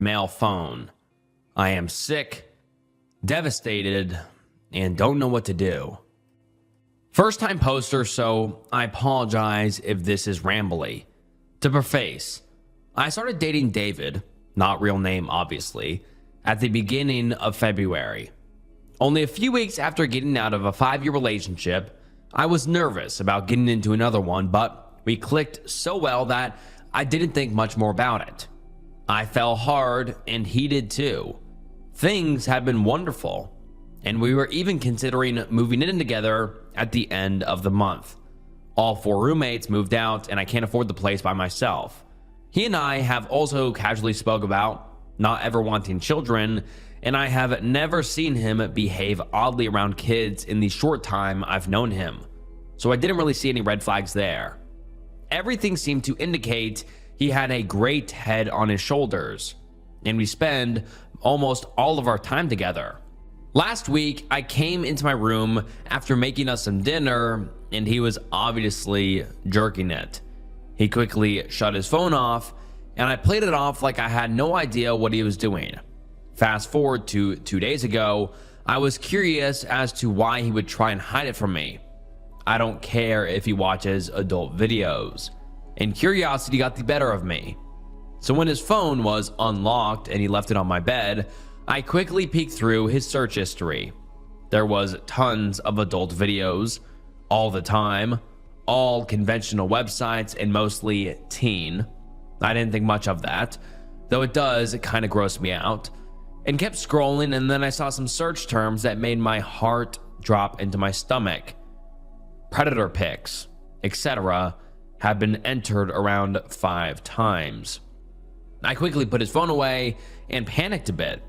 Male phone. I am sick, devastated, and don't know what to do. First time poster, so I apologize if this is rambly. To preface, I started dating David, not real name obviously, at the beginning of February. Only a few weeks after getting out of a 5-year relationship, I was nervous about getting into another one, but we clicked so well that I didn't think much more about it. I fell hard and he did too. Things have been wonderful, and we were even considering moving in together at the end of the month. All 4 roommates moved out and I can't afford the place by myself. He and I have also casually spoke about not ever wanting children, and I have never seen him behave oddly around kids in the short time I've known him, so I didn't really see any red flags there. Everything seemed to indicate he had a great head on his shoulders, and we spend almost all of our time together. Last week, I came into my room after making us some dinner, and he was obviously jerking it. He quickly shut his phone off, and I played it off like I had no idea what he was doing. Fast forward to 2 days ago, I was curious as to why he would try and hide it from me. I don't care if he watches adult videos, and curiosity got the better of me. So when his phone was unlocked and he left it on my bed, I quickly peeked through his search history. There was tons of adult videos, all the time, all conventional websites and mostly teen. I didn't think much of that, though it does kind of gross me out, and kept scrolling, and then I saw some search terms that made my heart drop into my stomach. Predator pics, etc. have been entered around 5 times. I quickly put his phone away and panicked a bit.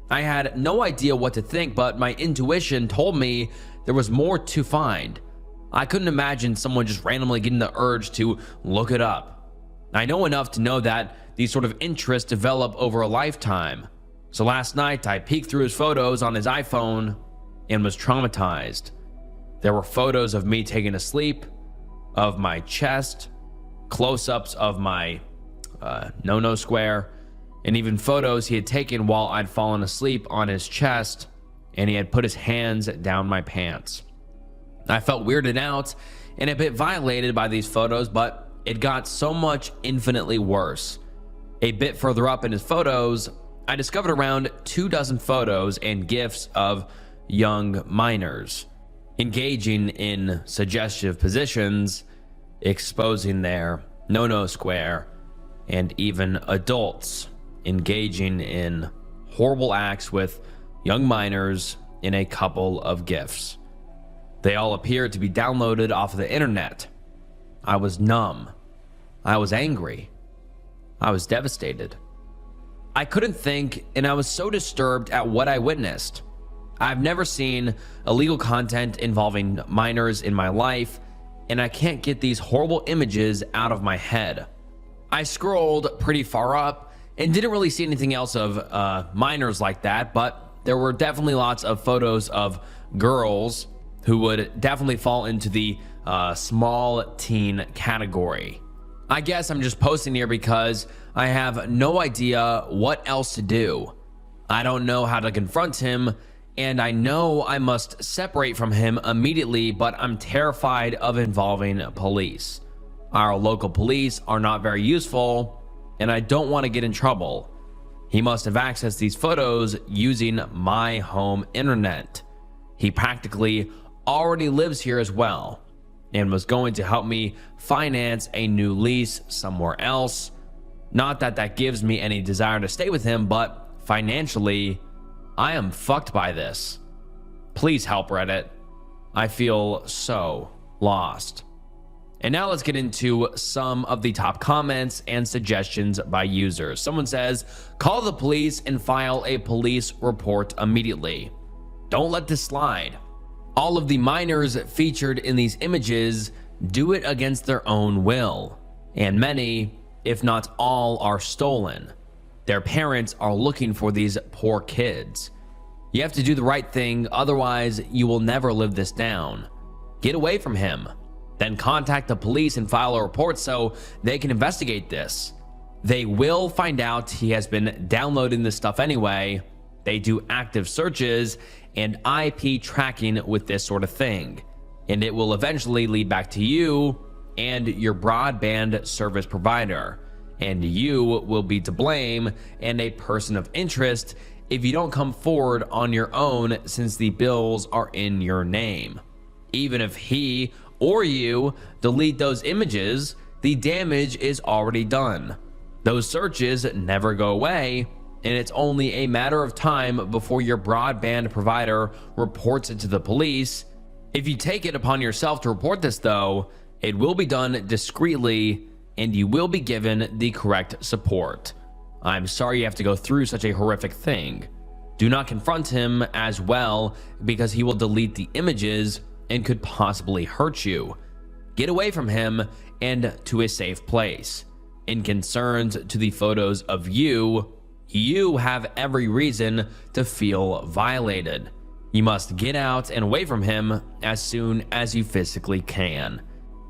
I had no idea what to think, but my intuition told me there was more to find. I couldn't imagine someone just randomly getting the urge to look it up. I know enough to know that these sort of interests develop over a lifetime. So last night I peeked through his photos on his iPhone and was traumatized. There were photos of me taking a sleep, of my chest, close-ups of my no-no square, and even photos he had taken while I'd fallen asleep on his chest and he had put his hands down my pants. I felt weirded out and a bit violated by these photos, but it got so much infinitely worse. A bit further up in his photos, I discovered around 24 photos and GIFs of young minors engaging in suggestive positions, exposing their no-no square, and even adults engaging in horrible acts with young minors in a couple of GIFs. They all appeared to be downloaded off of the internet. I was numb. I was angry. I was devastated. I couldn't think, and I was so disturbed at what I witnessed. I've never seen illegal content involving minors in my life, and I can't get these horrible images out of my head. I scrolled pretty far up and didn't really see anything else of minors like that, but there were definitely lots of photos of girls who would definitely fall into the small teen category. I guess I'm just posting here because I have no idea what else to do. I don't know how to confront him, and I know I must separate from him immediately, but I'm terrified of involving police. Our local police are not very useful, and I don't want to get in trouble. He must have accessed these photos using my home internet. He practically already lives here as well, and was going to help me finance a new lease somewhere else. Not that that gives me any desire to stay with him, but financially, I am fucked by this. Please help, Reddit. I feel so lost. And now let's get into some of the top comments and suggestions by users. Someone says, call the police and file a police report immediately. Don't let this slide. All of the minors featured in these images do it against their own will, and many, if not all, are stolen. Their parents are looking for these poor kids. You have to do the right thing, otherwise you will never live this down. Get away from him. Then contact the police and file a report so they can investigate this. They will find out he has been downloading this stuff anyway. They do active searches and IP tracking with this sort of thing, and it will eventually lead back to you and your broadband service provider, and you will be to blame and a person of interest if you don't come forward on your own, since the bills are in your name. Even if he or you delete those images, the damage is already done. Those searches never go away, and it's only a matter of time before your broadband provider reports it to the police. If you take it upon yourself to report this, though, it will be done discreetly and you will be given the correct support. I'm sorry you have to go through such a horrific thing. Do not confront him as well, because he will delete the images and could possibly hurt you. Get away from him and to a safe place. In concerns to the photos of you, you have every reason to feel violated. You must get out and away from him as soon as you physically can.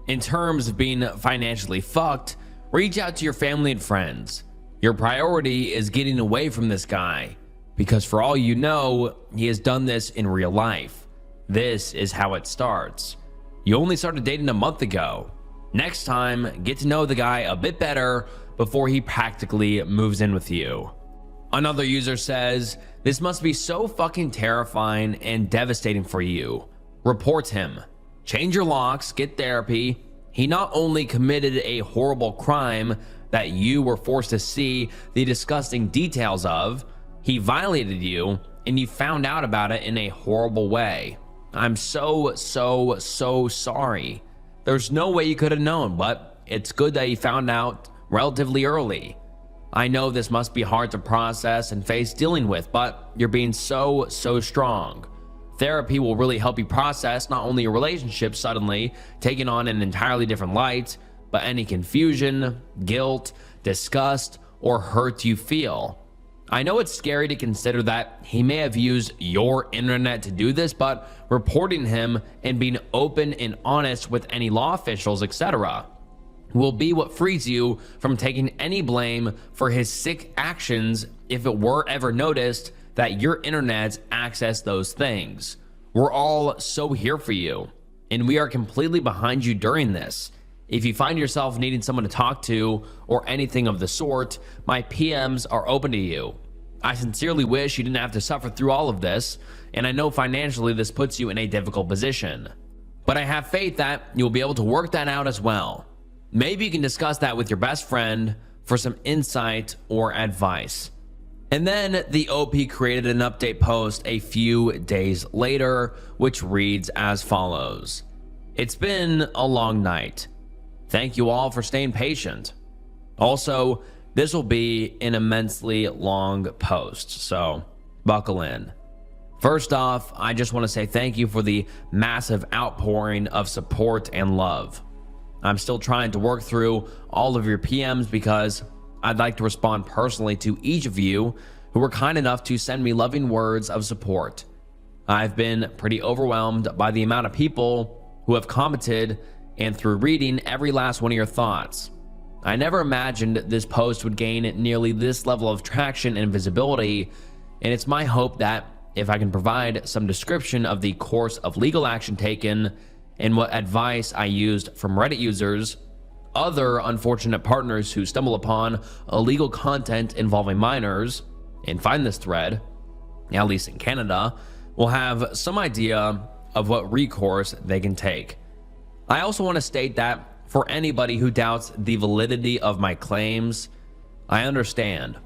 In terms of being financially fucked, reach out to your family and friends. Your priority is getting away from this guy, because for all you know, he has done this in real life. This is how it starts. You only started dating a month ago. Next time, get to know the guy a bit better before he practically moves in with you. Another user says, this must be so fucking terrifying and devastating for you. Report him. Change your locks, get therapy. He not only committed a horrible crime that you were forced to see the disgusting details of, he violated you and you found out about it in a horrible way. I'm so sorry. There's no way you could have known, but it's good that you found out relatively early. I know this must be hard to process and face dealing with, but you're being so strong. Therapy will really help you process not only your relationship suddenly taking on an entirely different light, but any confusion, guilt, disgust, or hurt you feel. I know it's scary to consider that he may have used your internet to do this, but reporting him and being open and honest with any law officials, etc., will be what frees you from taking any blame for his sick actions if it were ever noticed that your internet accessed those things. We're all so here for you, and we are completely behind you during this. If you find yourself needing someone to talk to or anything of the sort, my PMs are open to you. I sincerely wish you didn't have to suffer through all of this, and I know financially this puts you in a difficult position. But I have faith that you'll be able to work that out as well. Maybe you can discuss that with your best friend for some insight or advice. And then the OP created an update post a few days later, which reads as follows. It's been a long night. Thank you all for staying patient. Also, this will be an immensely long post, so buckle in. First off, I just want to say thank you for the massive outpouring of support and love. I'm still trying to work through all of your PMs because I'd like to respond personally to each of you who were kind enough to send me loving words of support. I've been pretty overwhelmed by the amount of people who have commented and through reading every last one of your thoughts. I never imagined this post would gain nearly this level of traction and visibility, and it's my hope that if I can provide some description of the course of legal action taken and what advice I used from Reddit users, other unfortunate partners who stumble upon illegal content involving minors and find this thread, at least in Canada, will have some idea of what recourse they can take. I also want to state that for anybody who doubts the validity of my claims, I understand.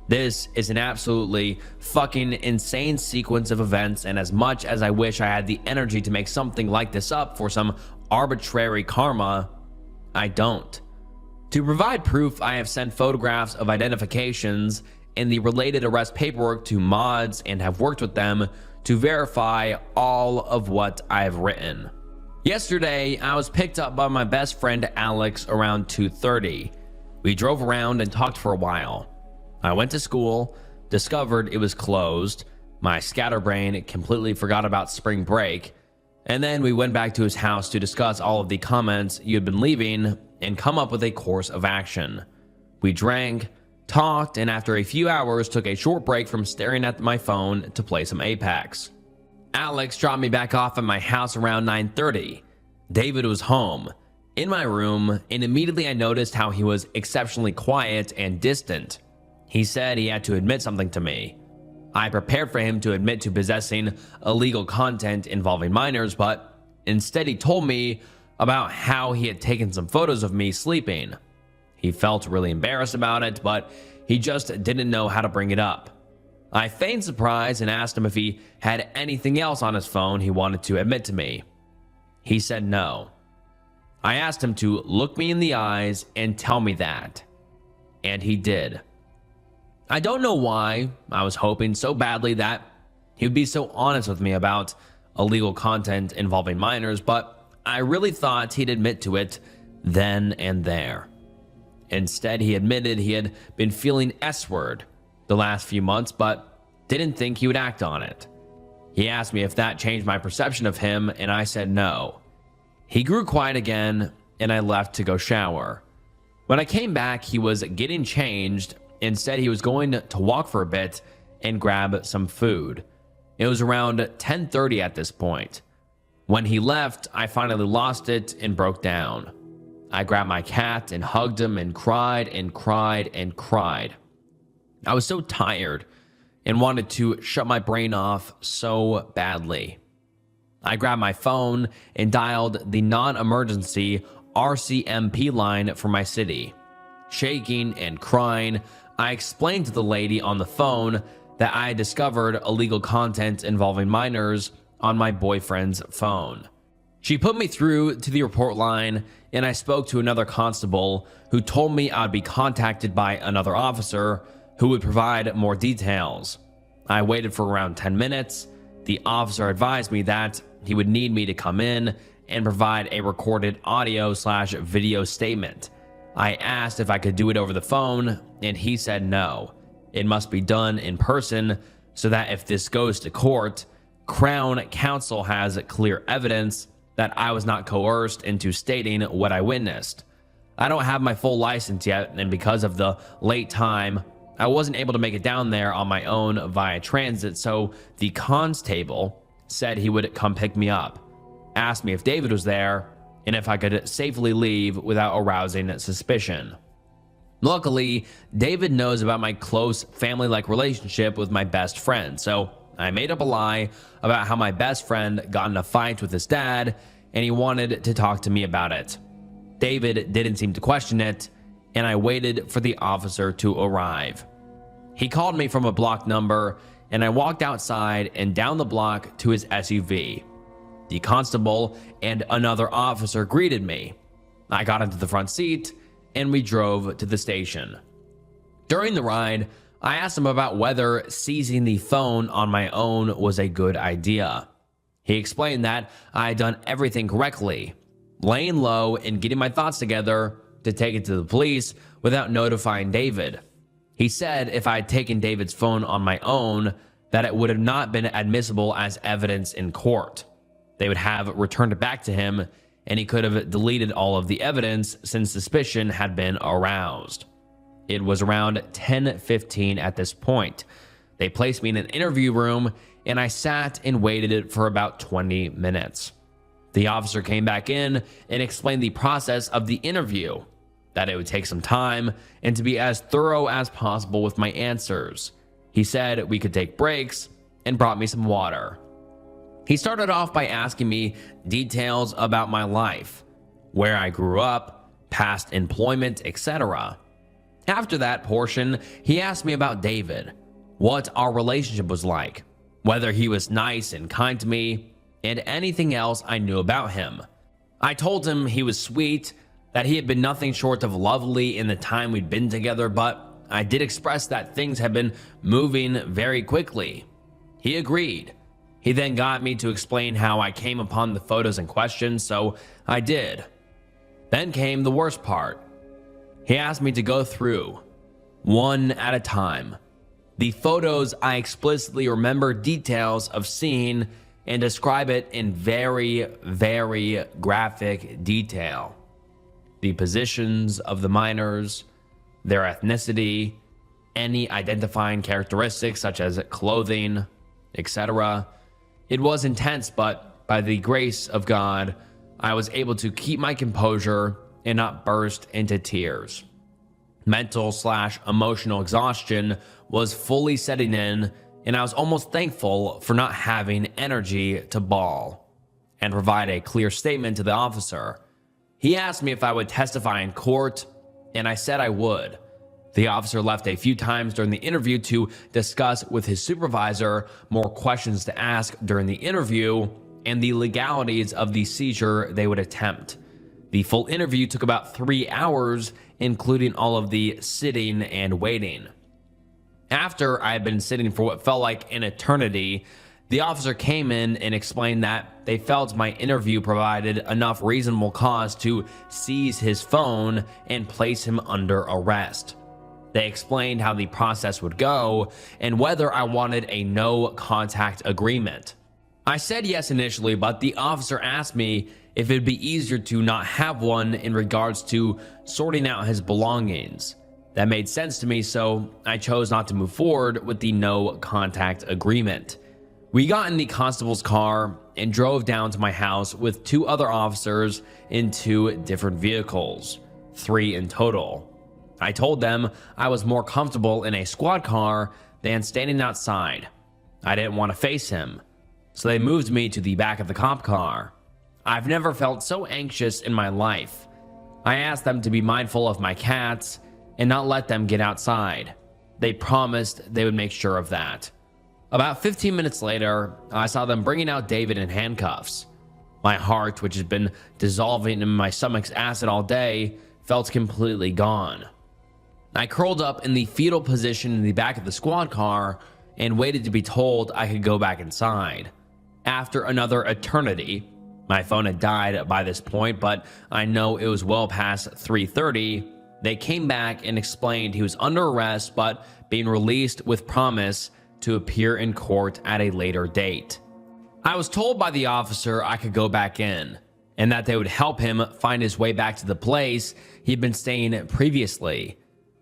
This is an absolutely fucking insane sequence of events, and as much as I wish I had the energy to make something like this up for some arbitrary karma, I don't. To provide proof, I have sent photographs of identifications and the related arrest paperwork to mods and have worked with them to verify all of what I have written. Yesterday, I was picked up by my best friend Alex around 2:30. We drove around and talked for a while. I went to school, discovered it was closed, my scatterbrain completely forgot about spring break, and then we went back to his house to discuss all of the comments you had been leaving and come up with a course of action. We drank, talked, and after a few hours took a short break from staring at my phone to play some Apex. Alex dropped me back off at my house around 9:30. David was home, in my room, and immediately I noticed how he was exceptionally quiet and distant. He said he had to admit something to me. I prepared for him to admit to possessing illegal content involving minors, but instead he told me about how he had taken some photos of me sleeping. He felt really embarrassed about it, but he just didn't know how to bring it up. I feigned surprise and asked him if he had anything else on his phone he wanted to admit to me. He said no. I asked him to look me in the eyes and tell me that, and he did. I don't know why. I was hoping so badly that he would be so honest with me about illegal content involving minors, but I really thought he'd admit to it then and there. Instead, he admitted he had been feeling S-word the last few months, but didn't think he would act on it. He asked me if that changed my perception of him, and I said no. He grew quiet again, and I left to go shower. When I came back, he was getting changed and said he was going to walk for a bit and grab some food. It was around 10:30 at this point. When he left, I finally lost it and broke down. I grabbed my cat and hugged him and cried and cried and cried. I was so tired and wanted to shut my brain off so badly. I grabbed my phone and dialed the non-emergency RCMP line for my city. Shaking and crying, I explained to the lady on the phone that I had discovered illegal content involving minors on my boyfriend's phone. She put me through to the report line, and I spoke to another constable who told me I'd be contacted by another officer who would provide more details. I waited for around 10 minutes. The officer advised me that he would need me to come in and provide a recorded audio/video statement. I asked if I could do it over the phone, and he said no. It must be done in person so that if this goes to court, Crown Counsel has clear evidence that I was not coerced into stating what I witnessed. I don't have my full license yet, and because of the late time, I wasn't able to make it down there on my own via transit, so the constable said he would come pick me up, asked me if David was there, and if I could safely leave without arousing suspicion. Luckily, David knows about my close family-like relationship with my best friend, so I made up a lie about how my best friend got in a fight with his dad, and he wanted to talk to me about it. David didn't seem to question it, and I waited for the officer to arrive. He called me from a block number, and I walked outside and down the block to his SUV. The constable and another officer greeted me. I got into the front seat, and we drove to the station. During the ride, I asked him about whether seizing the phone on my own was a good idea. He explained that I had done everything correctly, laying low and getting my thoughts together to take it to the police without notifying David. He said if I had taken David's phone on my own, that it would have not been admissible as evidence in court. They would have returned it back to him, and he could have deleted all of the evidence since suspicion had been aroused. It was around 10:15 at this point. They placed me in an interview room, and I sat and waited for about 20 minutes. The officer came back in and explained the process of the interview, that it would take some time and to be as thorough as possible with my answers. He said we could take breaks and brought me some water. He started off by asking me details about my life, where I grew up, past employment, etc. After that portion, he asked me about David, what our relationship was like, whether he was nice and kind to me, and anything else I knew about him. I told him he was sweet, that he had been nothing short of lovely in the time we'd been together, but I did express that things had been moving very quickly. He agreed. He then got me to explain how I came upon the photos in question, so I did. Then came the worst part. He asked me to go through, one at a time, the photos I explicitly remember details of seeing and describe it in very, very graphic detail. The positions of the minors, their ethnicity, any identifying characteristics such as clothing, etc. It was intense, but by the grace of God, I was able to keep my composure and not burst into tears. Mental/emotional exhaustion was fully setting in, and I was almost thankful for not having energy to bawl and provide a clear statement to the officer. He asked me if I would testify in court, and I said I would. The officer left a few times during the interview to discuss with his supervisor more questions to ask during the interview and the legalities of the seizure they would attempt. The full interview took about 3 hours, including all of the sitting and waiting. After I had been sitting for what felt like an eternity, the officer came in and explained that they felt my interview provided enough reasonable cause to seize his phone and place him under arrest. They explained how the process would go and whether I wanted a no contact agreement. I said yes initially, but the officer asked me if it'd be easier to not have one in regards to sorting out his belongings. That made sense to me, so I chose not to move forward with the no contact agreement. We got in the constable's car and drove down to my house with 2 other officers in 2 different vehicles, 3 in total. I told them I was more comfortable in a squad car than standing outside. I didn't want to face him, so they moved me to the back of the cop car. I've never felt so anxious in my life. I asked them to be mindful of my cats and not let them get outside. They promised they would make sure of that. About 15 minutes later, I saw them bringing out David in handcuffs. My heart, which had been dissolving in my stomach's acid all day, felt completely gone. I curled up in the fetal position in the back of the squad car and waited to be told I could go back inside. After another eternity, my phone had died by this point, but I know it was well past 3:30. They came back and explained he was under arrest but being released with promise to appear in court at a later date. I was told by the officer I could go back in and that they would help him find his way back to the place he'd been staying previously.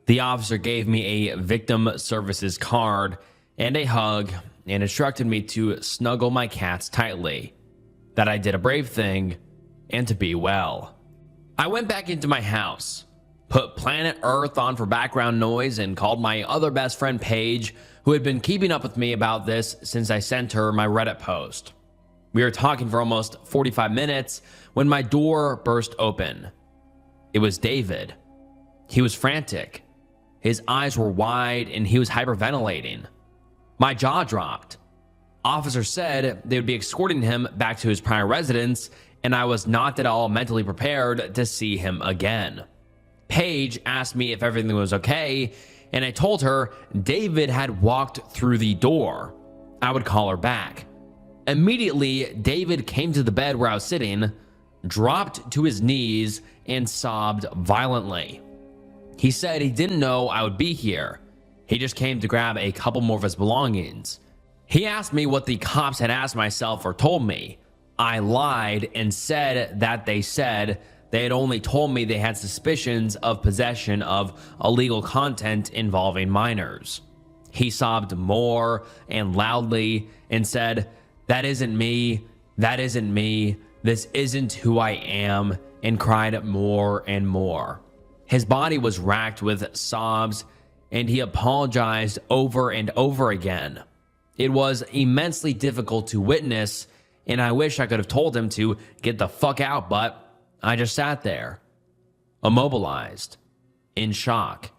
The officer gave me a victim services card and a hug and instructed me to snuggle my cats tightly, that I did a brave thing, and to be well. I went back into my house, put Planet Earth on for background noise, and called my other best friend Paige, who had been keeping up with me about this since I sent her my Reddit post. We were talking for almost 45 minutes when my door burst open. It was David. He was frantic. His eyes were wide and he was hyperventilating. My jaw dropped. Officers said they would be escorting him back to his prior residence, and I was not at all mentally prepared to see him again. Paige asked me if everything was okay, and I told her David had walked through the door. I would call her back. Immediately, David came to the bed where I was sitting, dropped to his knees, and sobbed violently. He said he didn't know I would be here. He just came to grab a couple more of his belongings. He asked me what the cops had asked myself or told me. I lied and said that they said they had only told me they had suspicions of possession of illegal content involving minors. He sobbed more and loudly and said, "That isn't me, that isn't me, this isn't who I am," and cried more and more. His body was racked with sobs, and he apologized over and over again. It was immensely difficult to witness, and I wish I could have told him to get the fuck out, but I just sat there, immobilized, in shock.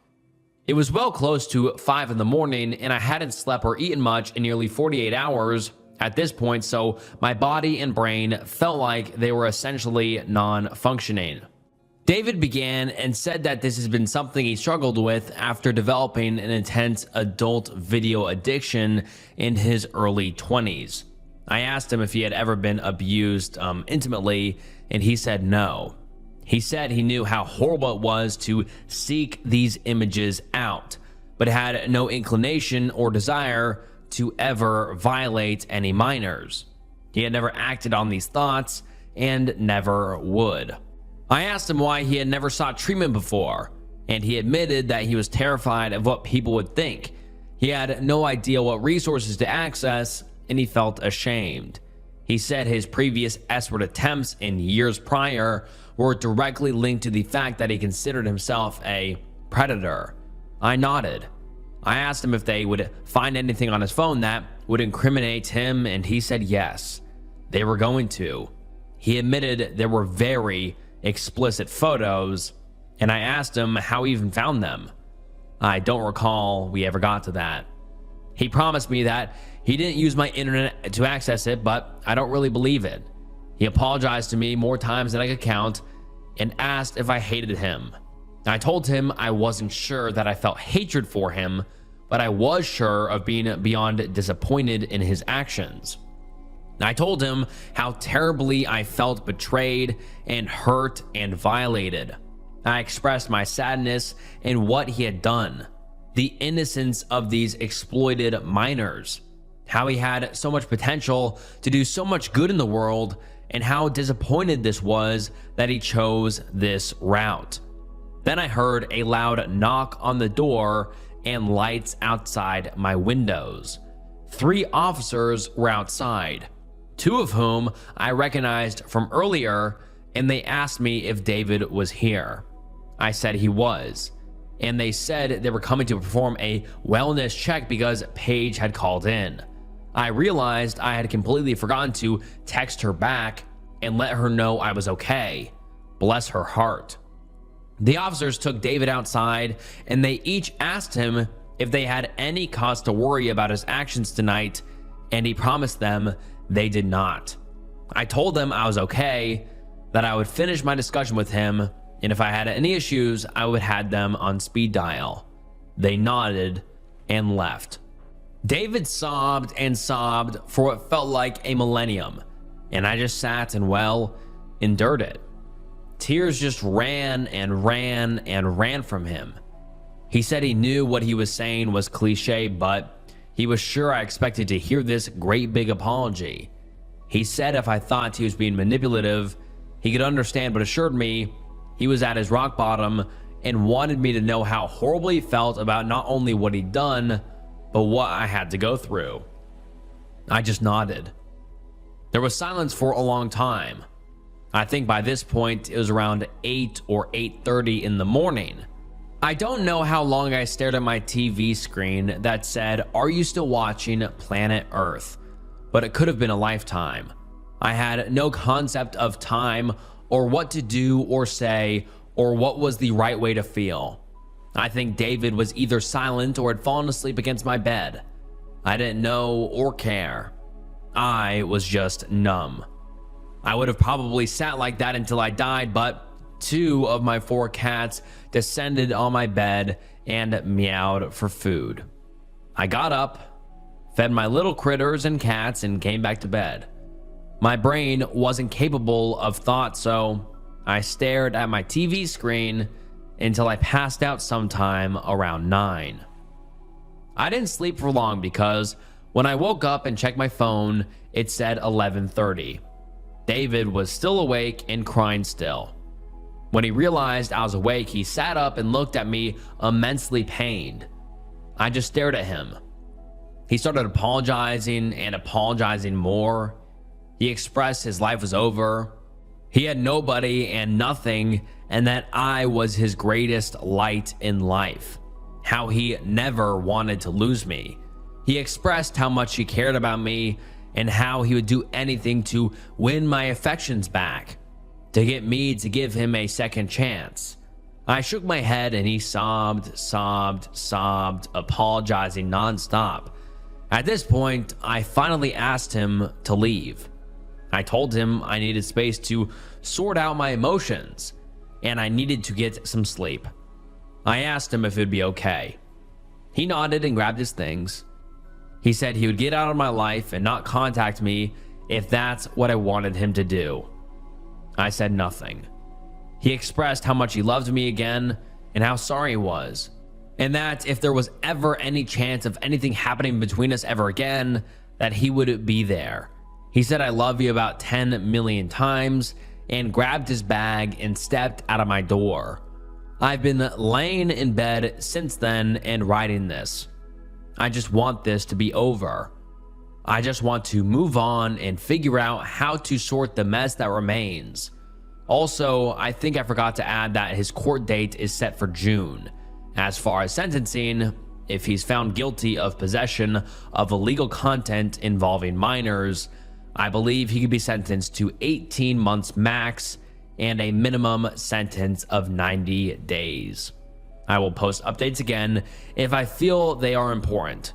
It was well close to 5 in the morning, and I hadn't slept or eaten much in nearly 48 hours at this point, so my body and brain felt like they were essentially non-functioning. David began and said that this has been something he struggled with after developing an intense adult video addiction in his early 20s. I asked him if he had ever been abused intimately, and he said no. He said he knew how horrible it was to seek these images out, but had no inclination or desire to ever violate any minors. He had never acted on these thoughts and never would. I asked him why he had never sought treatment before. and he admitted that he was terrified of what people would think. He had no idea what resources to access, and he felt ashamed. He said his previous S-word attempts in years prior were directly linked to the fact that he considered himself a predator. I nodded. I asked him if they would find anything on his phone that would incriminate him, and he said yes, they were going to. He admitted there were very explicit photos, and I asked him how he even found them. I don't recall we ever got to that. He promised me that he didn't use my internet to access it, but I don't really believe it. He apologized to me more times than I could count and asked if I hated him. I told him I wasn't sure that I felt hatred for him, but I was sure of being beyond disappointed in his actions. I told him how terribly I felt betrayed and hurt and violated. I expressed my sadness in what he had done, the innocence of these exploited minors, how he had so much potential to do so much good in the world, and how disappointed this was that he chose this route. Then I heard a loud knock on the door and lights outside my windows. 3 officers were outside, 2 of whom I recognized from earlier, and they asked me if David was here. I said he was, and they said they were coming to perform a wellness check because Paige had called in. I realized I had completely forgotten to text her back and let her know I was okay. Bless her heart. The officers took David outside, and they each asked him if they had any cause to worry about his actions tonight, and he promised them they did not. I told them I was okay, that I would finish my discussion with him, and if I had any issues, I would have them on speed dial. They nodded and left. David sobbed and sobbed for what felt like a millennium, and I just sat and, well, endured it. Tears just ran and ran and ran from him. He said he knew what he was saying was cliche, but he was sure I expected to hear this great big apology. He said if I thought he was being manipulative, he could understand, but assured me he was at his rock bottom and wanted me to know how horribly he felt about not only what he'd done, but what I had to go through. I just nodded. There was silence for a long time. I think by this point it was around 8 or 8:30 in the morning. I don't know how long I stared at my TV screen that said, "Are you still watching Planet Earth?" But it could have been a lifetime. I had no concept of time or what to do or say or what was the right way to feel. I think David was either silent or had fallen asleep against my bed. I didn't know or care. I was just numb. I would have probably sat like that until I died, but 2 of my 4 cats descended on my bed and meowed for food. I got up, fed my little critters and cats, and came back to bed. My brain wasn't capable of thought, so I stared at my TV screen until I passed out sometime around 9. I didn't sleep for long because when I woke up and checked my phone, it said 11:30. David was still awake and crying still. When he realized I was awake, he sat up and looked at me immensely pained. I just stared at him. He started apologizing and apologizing more. He expressed his life was over. He had nobody and nothing, and that I was his greatest light in life. How he never wanted to lose me. He expressed how much he cared about me and how he would do anything to win my affections back, to get me to give him a second chance. I shook my head and he sobbed, apologizing nonstop. At this point, I finally asked him to leave. I told him I needed space to sort out my emotions and I needed to get some sleep. I asked him if it would be okay. He nodded and grabbed his things. He said he would get out of my life and not contact me if that's what I wanted him to do. I said nothing. He expressed how much he loved me again and how sorry he was, and that if there was ever any chance of anything happening between us ever again, that he would be there. He said I love you about 10 million times and grabbed his bag and stepped out of my door. I've been laying in bed since then and writing this. I just want this to be over. I just want to move on and figure out how to sort the mess that remains. Also, I think I forgot to add that his court date is set for June. As far as sentencing, if he's found guilty of possession of illegal content involving minors, I believe he could be sentenced to 18 months max and a minimum sentence of 90 days. I will post updates again if I feel they are important.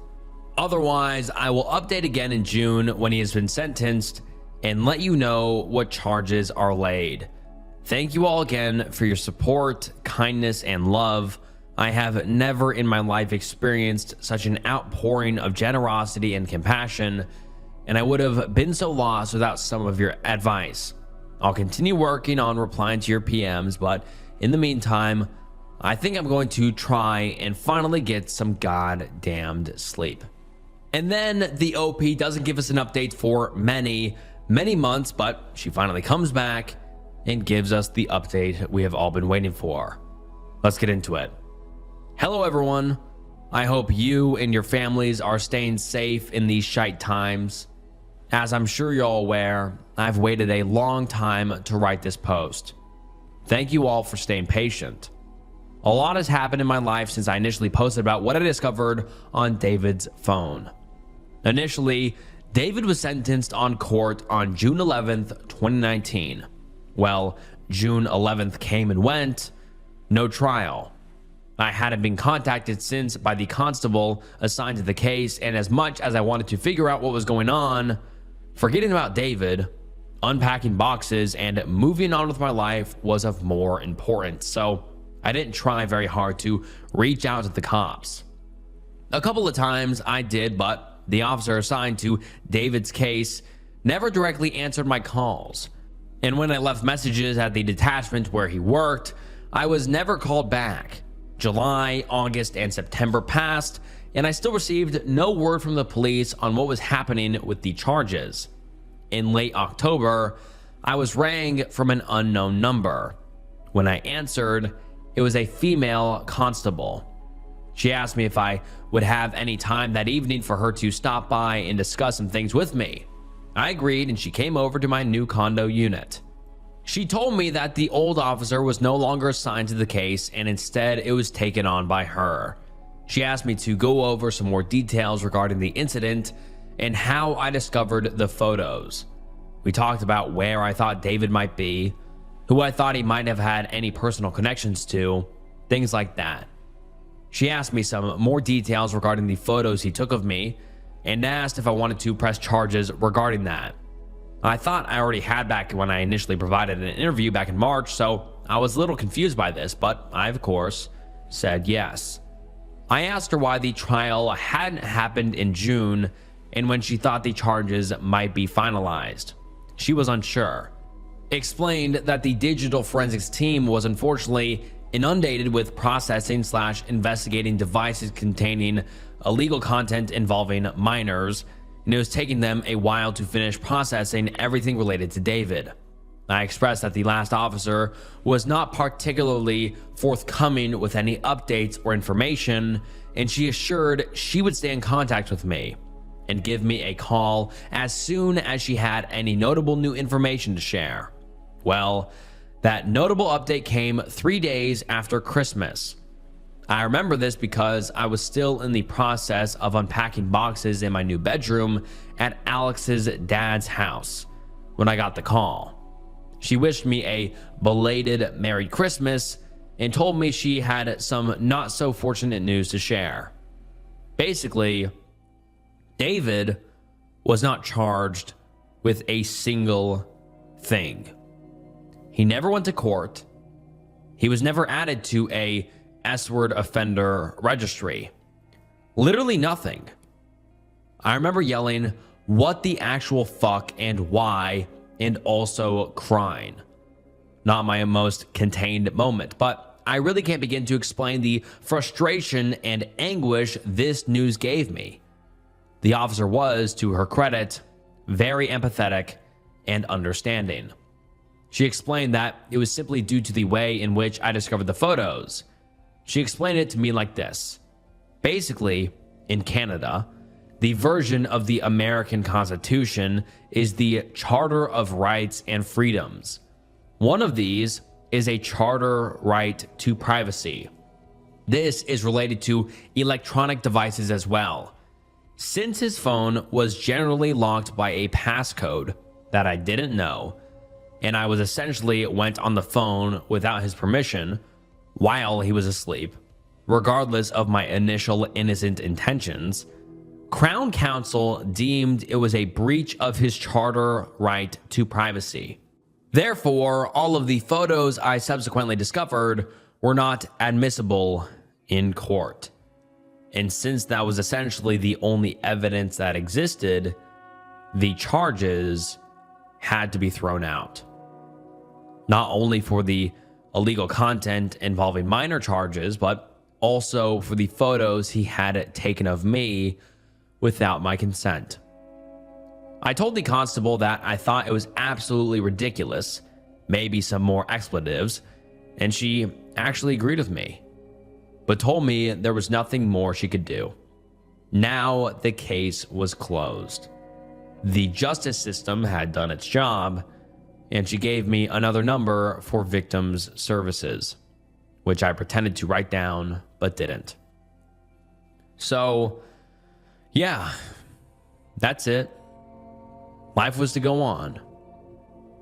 Otherwise, I will update again in June when he has been sentenced and let you know what charges are laid. Thank you all again for your support, kindness, and love. I have never in my life experienced such an outpouring of generosity and compassion, and I would have been so lost without some of your advice. I'll continue working on replying to your PMs, but in the meantime, I think I'm going to try and finally get some goddamned sleep. And then the OP doesn't give us an update for many months, but she finally comes back and gives us the update we have all been waiting for. Let's get into it. Hello everyone. I hope you and your families are staying safe in these shite times. As I'm sure you're all aware, I've waited a long time to write this post. Thank you all for staying patient. A lot has happened in my life since I initially posted about what I discovered on David's phone. Initially, David was sentenced on court on June 11th, 2019. Well, June 11th came and went, no trial. I hadn't been contacted since by the constable assigned to the case, and as much as I wanted to figure out what was going on, forgetting about David, unpacking boxes, and moving on with my life was of more importance, so I didn't try very hard to reach out to the cops. A couple of times I did, but the officer assigned to David's case never directly answered my calls, and when I left messages at the detachment where he worked, I was never called back. July, August, and September passed, and I still received no word from the police on what was happening with the charges. In late October, I was rang from an unknown number. When I answered, it was a female constable. She asked me if I would have any time that evening for her to stop by and discuss some things with me. I agreed, and she came over to my new condo unit. She told me that the old officer was no longer assigned to the case, and instead it was taken on by her. She asked me to go over some more details regarding the incident and how I discovered the photos. We talked about where I thought David might be, who I thought he might have had any personal connections to, things like that. She asked me some more details regarding the photos he took of me and asked if I wanted to press charges regarding that. I thought I already had back when I initially provided an interview back in March, so I was a little confused by this, but I, of course, said yes. I asked her why the trial hadn't happened in June and when she thought the charges might be finalized. She was unsure. Explained that the digital forensics team was unfortunately inundated with processing/investigating devices containing illegal content involving minors, and it was taking them a while to finish processing everything related to David. I expressed that the last officer was not particularly forthcoming with any updates or information, and she assured she would stay in contact with me and give me a call as soon as she had any notable new information to share. Well, that notable update came 3 days after Christmas. I remember this because I was still in the process of unpacking boxes in my new bedroom at Alex's dad's house when I got the call. She wished me a belated Merry Christmas and told me she had some not so fortunate news to share. Basically, David was not charged with a single thing. He never went to court. He was never added to a S-word offender registry. Literally nothing. I remember yelling, "What the actual fuck and why?" and also crying. Not my most contained moment, but I really can't begin to explain the frustration and anguish this news gave me. The officer was, to her credit, very empathetic and understanding. She explained that it was simply due to the way in which I discovered the photos. She explained it to me like this. Basically, in Canada, the version of the American Constitution is the Charter of Rights and Freedoms. One of these is a charter right to privacy. This is related to electronic devices as well. Since his phone was generally locked by a passcode that I didn't know, and I was essentially went on the phone without his permission while he was asleep, regardless of my initial innocent intentions, Crown Counsel deemed it was a breach of his charter right to privacy. Therefore, all of the photos I subsequently discovered were not admissible in court. And since that was essentially the only evidence that existed, the charges had to be thrown out. Not only for the illegal content involving minor charges, but also for the photos he had taken of me without my consent. I told the constable that I thought it was absolutely ridiculous, maybe some more expletives, and she actually agreed with me, but told me there was nothing more she could do. Now the case was closed. The justice system had done its job, and she gave me another number for victims' services, which I pretended to write down but didn't. So, yeah, that's it. Life was to go on.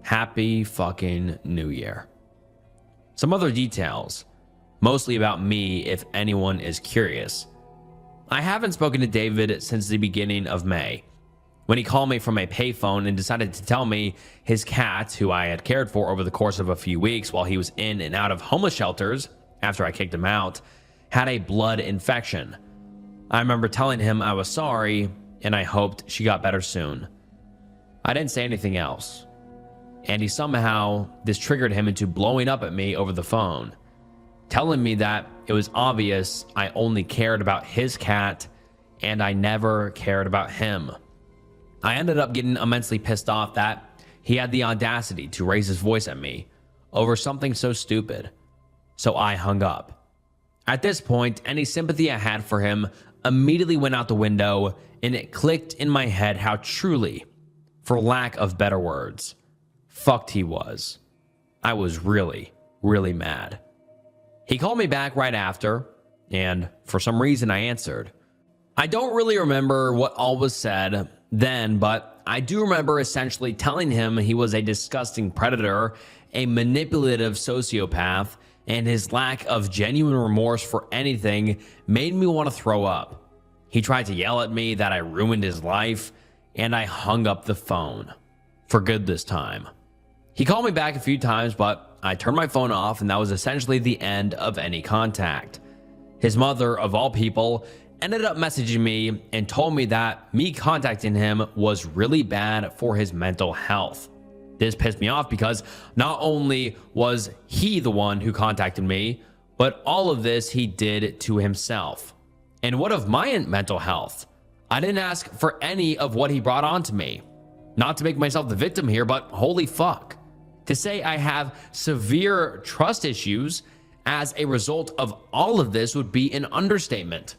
Happy fucking New Year. Some other details, mostly about me if anyone is curious. I haven't spoken to David since the beginning of May, when he called me from a payphone and decided to tell me his cat, who I had cared for over the course of a few weeks while he was in and out of homeless shelters after I kicked him out, had a blood infection. I remember telling him I was sorry and I hoped she got better soon. I didn't say anything else, and this triggered him into blowing up at me over the phone, telling me that it was obvious I only cared about his cat and I never cared about him. I ended up getting immensely pissed off that he had the audacity to raise his voice at me over something so stupid, so I hung up. At this point, any sympathy I had for him immediately went out the window, and it clicked in my head how truly, for lack of better words, fucked he was. I was really, really mad. He called me back right after, and for some reason I answered. I don't really remember what all was said then, but I do remember essentially telling him he was a disgusting predator, a manipulative sociopath, and his lack of genuine remorse for anything made me want to throw up. He tried to yell at me that I ruined his life, and I hung up the phone. For good this time. He called me back a few times, but I turned my phone off, and that was essentially the end of any contact. His mother, of all people, ended up messaging me and told me that me contacting him was really bad for his mental health. This pissed me off because not only was he the one who contacted me, but all of this he did to himself. And what of my mental health? I didn't ask for any of what he brought onto me. Not to make myself the victim here, but holy fuck. To say I have severe trust issues as a result of all of this would be an understatement.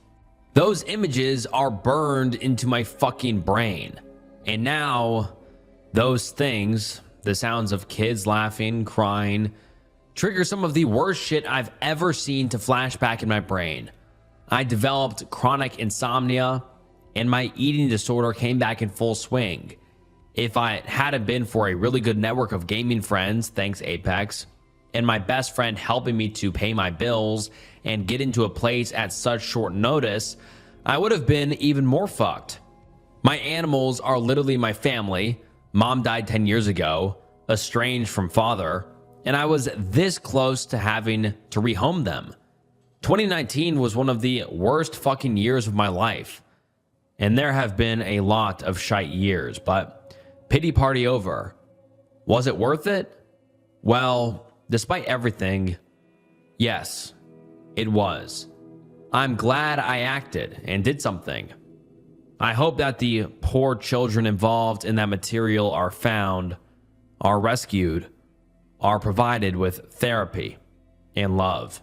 Those images are burned into my fucking brain. And now, those things, the sounds of kids laughing, crying, trigger some of the worst shit I've ever seen to flash back in my brain. I developed chronic insomnia, and my eating disorder came back in full swing. If I hadn't been for a really good network of gaming friends, thanks Apex, and my best friend helping me to pay my bills and get into a place at such short notice, I would have been even more fucked. My animals are literally my family. Mom died 10 years ago, estranged from father, and I was this close to having to rehome them. 2019 was one of the worst fucking years of my life. And there have been a lot of shite years, but pity party over. Was it worth it? Well, despite everything, yes, it was. I'm glad I acted and did something. I hope that the poor children involved in that material are found, are rescued, are provided with therapy and love.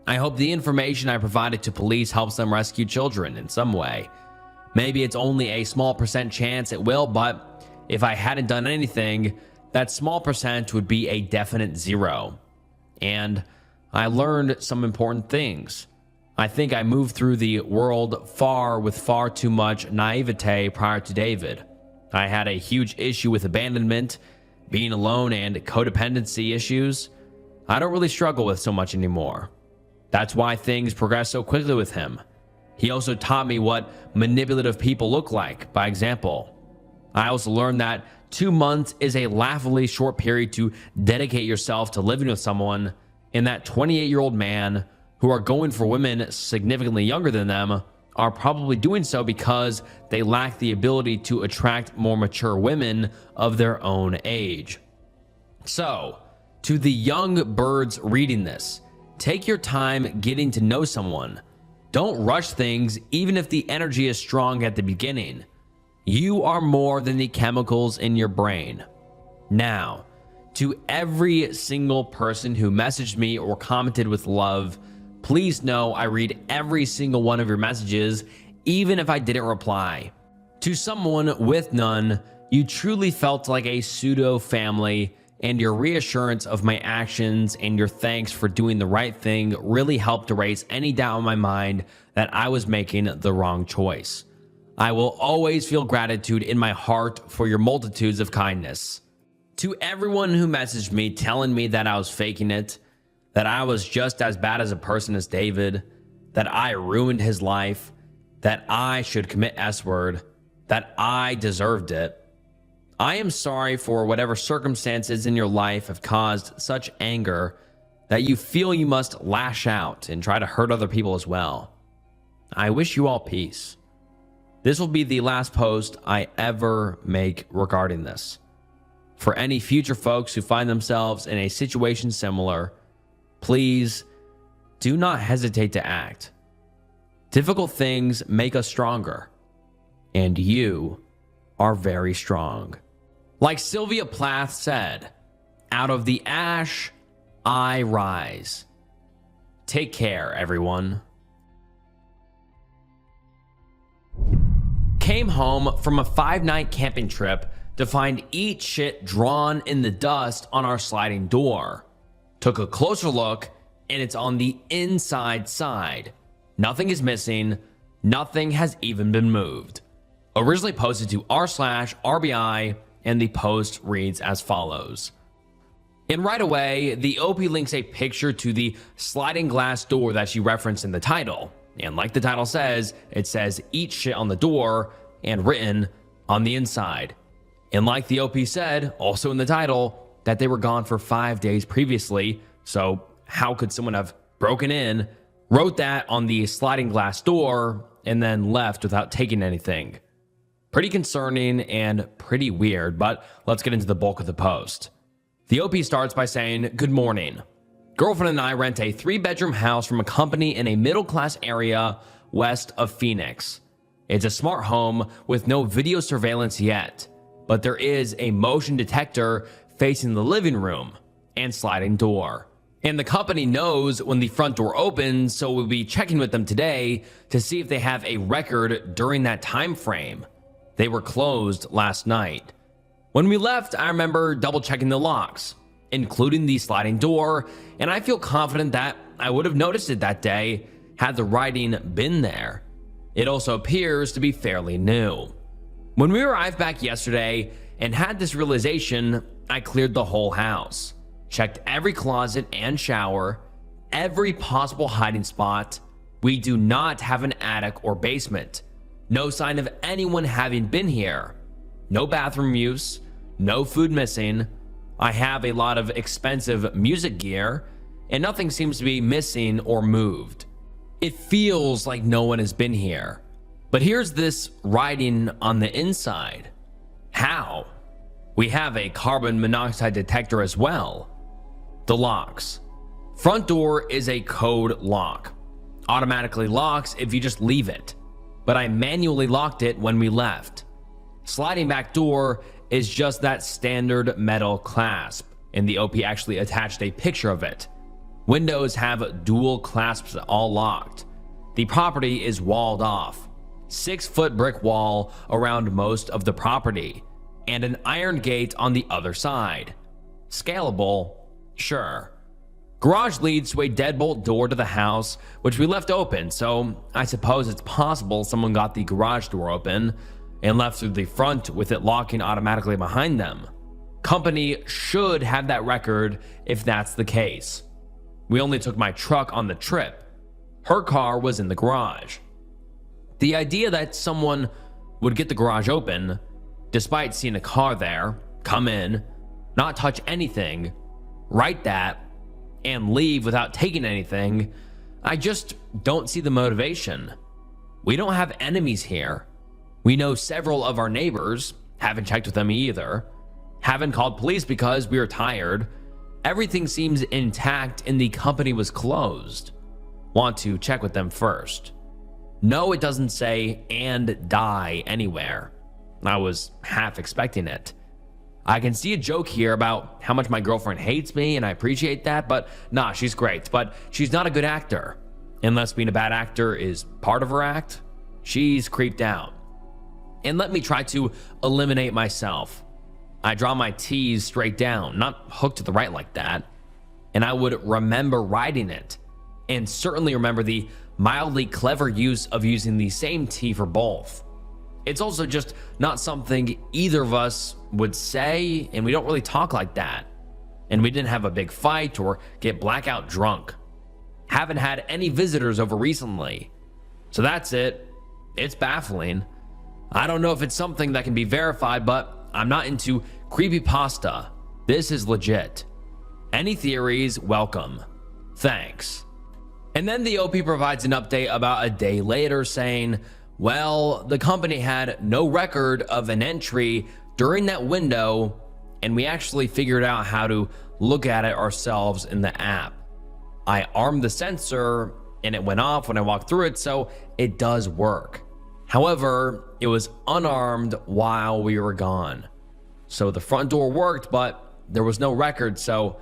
I hope the information I provided to police helps them rescue children in some way. Maybe it's only a small percent chance it will, but if I hadn't done anything, that small percent would be a definite 0. And I learned some important things. I think I moved through the world with far too much naivete prior to David. I had a huge issue with abandonment, being alone, and codependency issues. I don't really struggle with so much anymore. That's why things progress so quickly with him. He also taught me what manipulative people look like by example. I also learned that 2 months is a laughably short period to dedicate yourself to living with someone, and that 28-year-old man who are going for women significantly younger than them are probably doing so because they lack the ability to attract more mature women of their own age. So, to the young birds reading this, take your time getting to know someone. Don't rush things even if the energy is strong at the beginning. You are more than the chemicals in your brain. Now, to every single person who messaged me or commented with love, please know I read every single one of your messages, even if I didn't reply. To someone with none, you truly felt like a pseudo family, and your reassurance of my actions and your thanks for doing the right thing really helped erase any doubt in my mind that I was making the wrong choice. I will always feel gratitude in my heart for your multitudes of kindness. To everyone who messaged me telling me that I was faking it, that I was just as bad as a person as David, that I ruined his life, that I should commit S-word, that I deserved it. I am sorry for whatever circumstances in your life have caused such anger that you feel you must lash out and try to hurt other people as well. I wish you all peace. This will be the last post I ever make regarding this. For any future folks who find themselves in a situation similar, please do not hesitate to act. Difficult things make us stronger, and you are very strong. Like Sylvia Plath said, out of the ash, I rise. Take care, everyone. Came home from a 5-night camping trip to find eat shit drawn in the dust on our sliding door. Took a closer look, and it's on the inside side. Nothing is missing. Nothing has even been moved. Originally posted to r/RBI, and the post reads as follows. And right away, the OP links a picture to the sliding glass door that she referenced in the title. And like the title says, it says eat shit on the door and written on the inside. And like the OP said, also in the title, that they were gone for 5 days previously. So how could someone have broken in, wrote that on the sliding glass door, and then left without taking anything? Pretty concerning and pretty weird, but let's get into the bulk of the post. The OP starts by saying, "Good morning. Girlfriend and I rent a 3-bedroom house from a company in a middle-class area west of Phoenix. It's a smart home with no video surveillance yet, but there is a motion detector facing the living room and sliding door. And the company knows when the front door opens, so we'll be checking with them today to see if they have a record during that time frame. They were closed last night. When we left, I remember double checking the locks, including the sliding door, and I feel confident that I would have noticed it that day had the writing been there. It also appears to be fairly new. When we arrived back yesterday and had this realization, I cleared the whole house, checked every closet and shower, every possible hiding spot. We do not have an attic or basement. No sign of anyone having been here. No bathroom use, no food missing. I have a lot of expensive music gear, and nothing seems to be missing or moved. It feels like no one has been here. But here's this writing on the inside. How? We have a carbon monoxide detector as well. The locks. Front door is a code lock. Automatically locks if you just leave it. But I manually locked it when we left. Sliding back door is just that standard metal clasp. and the OP actually attached a picture of it. Windows have dual clasps, all locked. The property is walled off. 6-foot brick wall around most of the property, and an iron gate on the other side. Scalable? Sure. Garage leads to a deadbolt door to the house, which we left open, so I suppose it's possible someone got the garage door open and left through the front with it locking automatically behind them. Company should have that record if that's the case. We only took my truck on the trip. Her car was in the garage. The idea that someone would get the garage open, despite seeing a car there, come in, not touch anything, write that, and leave without taking anything, I just don't see the motivation. We don't have enemies here. We know several of our neighbors, haven't checked with them either, haven't called police because we were tired. Everything seems intact and the company was closed. Want to check with them first. No, it doesn't say "and die" anywhere. I was half expecting it. I can see a joke here about how much my girlfriend hates me, and I appreciate that, but nah, she's great, but she's not a good actor. Unless being a bad actor is part of her act, she's creeped out. And let me try to eliminate myself. I draw my T's straight down, not hooked to the right like that, and I would remember writing it, and certainly remember the mildly clever use of using the same T for both. It's also just not something either of us would say, and we don't really talk like that. And we didn't have a big fight or get blackout drunk. Haven't had any visitors over recently. So that's it. It's baffling. I don't know if it's something that can be verified, but I'm not into creepypasta. This is legit. Any theories, welcome. Thanks. And then the OP provides an update about a day later saying, well, the company had no record of an entry during that window, and we actually figured out how to look at it ourselves in the app. I armed the sensor and it went off when I walked through it, so it does work. However, it was unarmed while we were gone. So the front door worked, but there was no record, so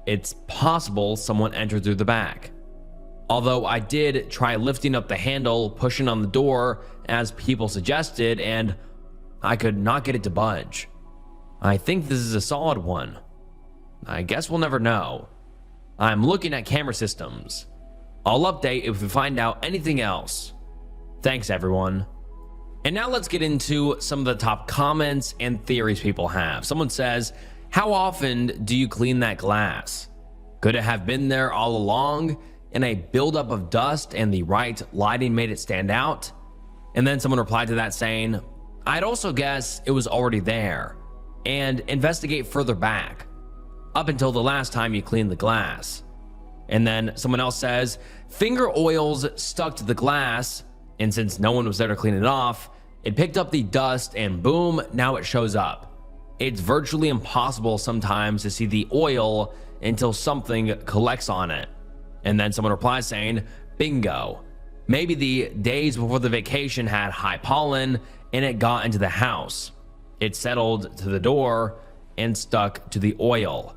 it's possible someone entered through the back. Although I did try lifting up the handle, pushing on the door as people suggested, and I could not get it to budge. I think this is a solid one. I guess we'll never know. I'm looking at camera systems. I'll update if we find out anything else. Thanks, everyone. And now let's get into some of the top comments and theories people have. Someone says, how often do you clean that glass? Could it have been there all along? And a buildup of dust and the right lighting made it stand out? And then someone replied to that saying, I'd also guess it was already there, and investigate further back, up until the last time you cleaned the glass. And then someone else says, finger oils stuck to the glass, and since no one was there to clean it off, it picked up the dust and boom, now it shows up. It's virtually impossible sometimes to see the oil until something collects on it. And then someone replies saying, bingo. Maybe the days before the vacation had high pollen and it got into the house. It settled to the door and stuck to the oil.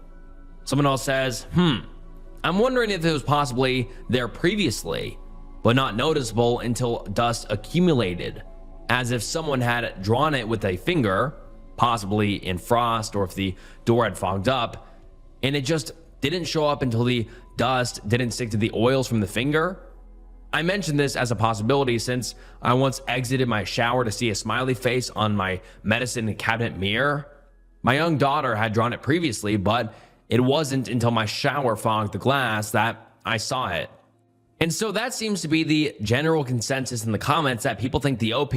Someone else says, I'm wondering if it was possibly there previously, but not noticeable until dust accumulated, as if someone had drawn it with a finger, possibly in frost or if the door had fogged up, and it just didn't show up until the dust didn't stick to the oils from the finger. I mentioned this as a possibility since I once exited my shower to see a smiley face on my medicine cabinet mirror. My young daughter had drawn it previously, but it wasn't until my shower fogged the glass that I saw it. And so that seems to be the general consensus in the comments, that people think the OP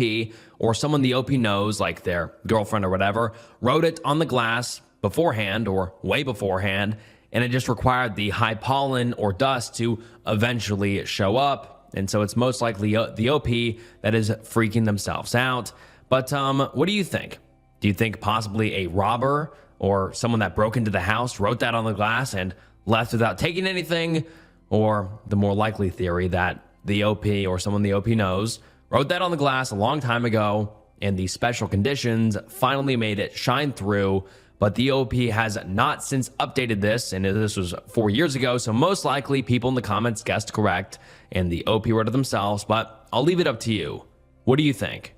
or someone the OP knows, like their girlfriend or whatever, wrote it on the glass beforehand or way beforehand, and it just required the high pollen or dust to eventually show up. And so it's most likely the OP that is freaking themselves out. But what do you think? Do you think possibly a robber or someone that broke into the house wrote that on the glass and left without taking anything? Or the more likely theory that the OP or someone the OP knows wrote that on the glass a long time ago, and the special conditions finally made it shine through but the OP has not since updated this, and this was 4 years ago, so most likely people in the comments guessed correct, and the OP wrote it themselves, but I'll leave it up to you. What do you think?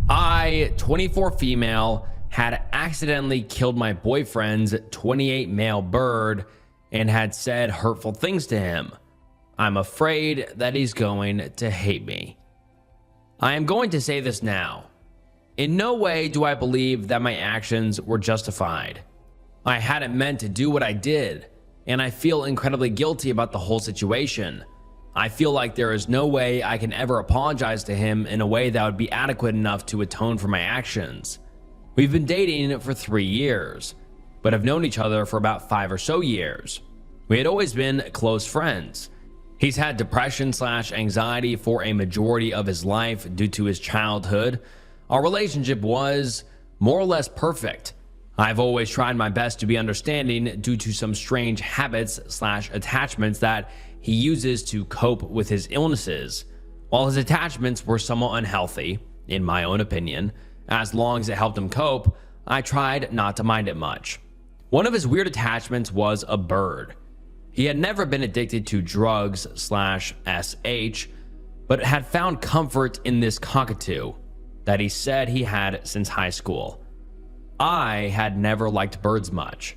I, 24 female, had accidentally killed my boyfriend's 28 male bird and had said hurtful things to him. I'm afraid that he's going to hate me. I am going to say this now. In no way do I believe that my actions were justified. I hadn't meant to do what I did, and I feel incredibly guilty about the whole situation. I feel like there is no way I can ever apologize to him in a way that would be adequate enough to atone for my actions. We've been dating for 3 years, but have known each other for about 5 or so years. We had always been close friends. He's had depression/anxiety for a majority of his life due to his childhood. Our relationship was more or less perfect. I've always tried my best to be understanding due to some strange habits/attachments that he uses to cope with his illnesses. While his attachments were somewhat unhealthy, in my own opinion, as long as it helped him cope, I tried not to mind it much. One of his weird attachments was a bird. He had never been addicted to drugs/SH, but had found comfort in this cockatoo that he said he had since high school. I had never liked birds much,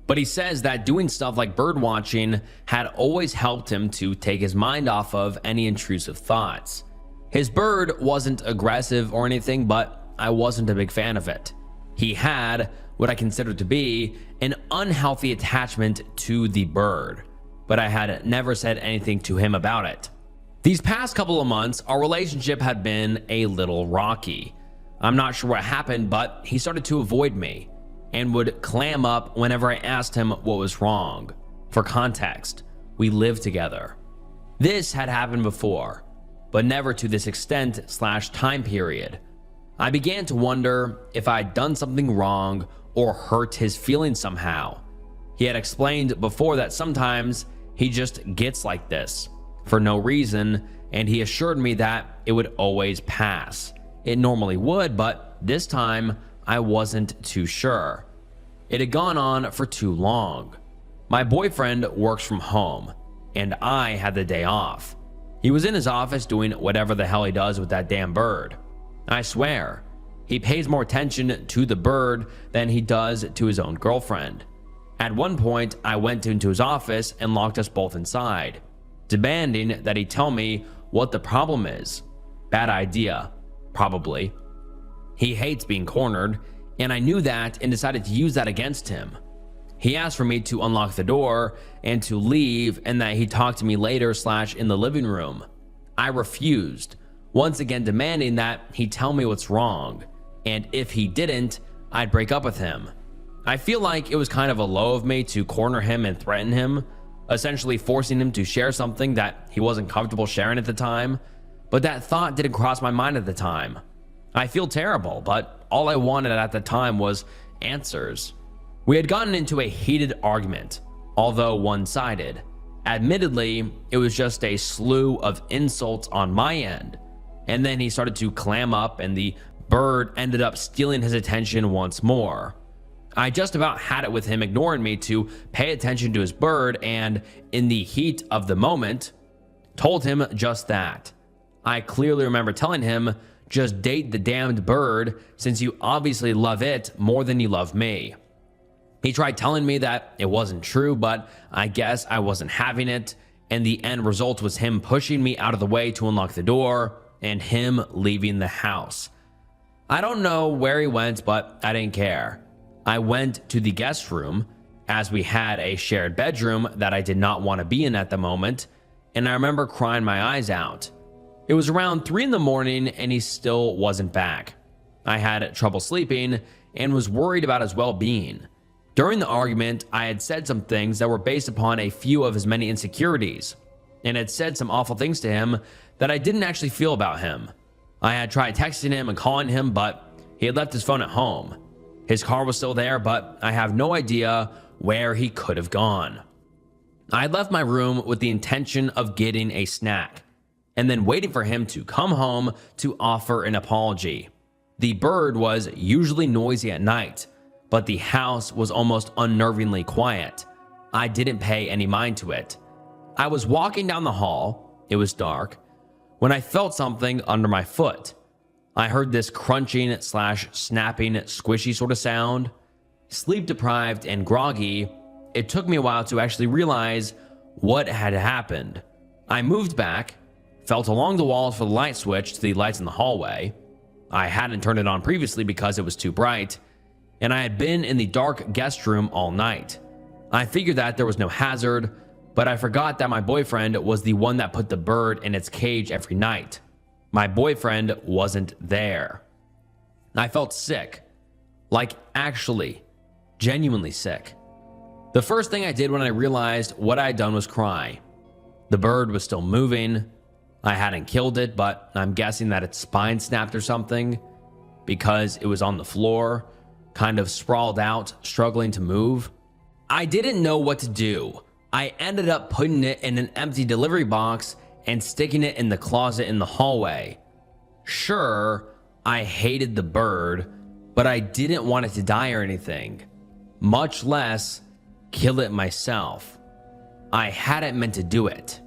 but he says that doing stuff like bird watching had always helped him to take his mind off of any intrusive thoughts. His bird wasn't aggressive or anything, but I wasn't a big fan of it. He had what I considered to be an unhealthy attachment to the bird, but I had never said anything to him about it. These past couple of months, our relationship had been a little rocky. I'm not sure what happened, but he started to avoid me and would clam up whenever I asked him what was wrong. For context, we lived together. This had happened before, but never to this extent/time period. I began to wonder if I'd done something wrong or hurt his feelings somehow. He had explained before that sometimes he just gets like this for no reason, and he assured me that it would always pass. It normally would, but this time I wasn't too sure. It had gone on for too long. My boyfriend works from home, and I had the day off. He was in his office doing whatever the hell he does with that damn bird. I swear, he pays more attention to the bird than he does to his own girlfriend. At one point, I went into his office and locked us both inside, demanding that he tell me what the problem is. Bad idea, probably. He hates being cornered, and I knew that and decided to use that against him. He asked for me to unlock the door and to leave, and that he'd talk to me later/in the living room. I refused, once again demanding that he tell me what's wrong, and if he didn't, I'd break up with him. I feel like it was kind of a low of me to corner him and threaten him, essentially forcing him to share something that he wasn't comfortable sharing at the time, but that thought didn't cross my mind at the time. I feel terrible, but all I wanted at the time was answers. We had gotten into a heated argument, although one-sided. Admittedly, it was just a slew of insults on my end, and then he started to clam up and the bird ended up stealing his attention once more. I just about had it with him ignoring me to pay attention to his bird, and in the heat of the moment, told him just that. I clearly remember telling him, just date the damned bird since you obviously love it more than you love me. He tried telling me that it wasn't true, but I guess I wasn't having it, and the end result was him pushing me out of the way to unlock the door and him leaving the house. I don't know where he went, but I didn't care. I went to the guest room, as we had a shared bedroom that I did not want to be in at the moment, and I remember crying my eyes out. It was around 3 in the morning and he still wasn't back. I had trouble sleeping and was worried about his well-being. During the argument, I had said some things that were based upon a few of his many insecurities, and had said some awful things to him that I didn't actually feel about him. I had tried texting him and calling him, but he had left his phone at home. His car was still there, but I have no idea where he could have gone. I had left my room with the intention of getting a snack, and then waiting for him to come home to offer an apology. The bird was usually noisy at night, but the house was almost unnervingly quiet. I didn't pay any mind to it. I was walking down the hall, it was dark, when I felt something under my foot. I heard this crunching / snapping, squishy sort of sound. Sleep deprived and groggy, it took me a while to actually realize what had happened. I moved back, felt along the walls for the light switch to the lights in the hallway. I hadn't turned it on previously because it was too bright, and I had been in the dark guest room all night. I figured that there was no hazard, but I forgot that my boyfriend was the one that put the bird in its cage every night. My boyfriend wasn't there. I felt sick, like actually, genuinely sick. The first thing I did when I realized what I had done was cry. The bird was still moving. I hadn't killed it, but I'm guessing that its spine snapped or something because it was on the floor, kind of sprawled out, struggling to move. I didn't know what to do. I ended up putting it in an empty delivery box and sticking it in the closet in the hallway. Sure, I hated the bird, but I didn't want it to die or anything, much less kill it myself. I hadn't meant to do it.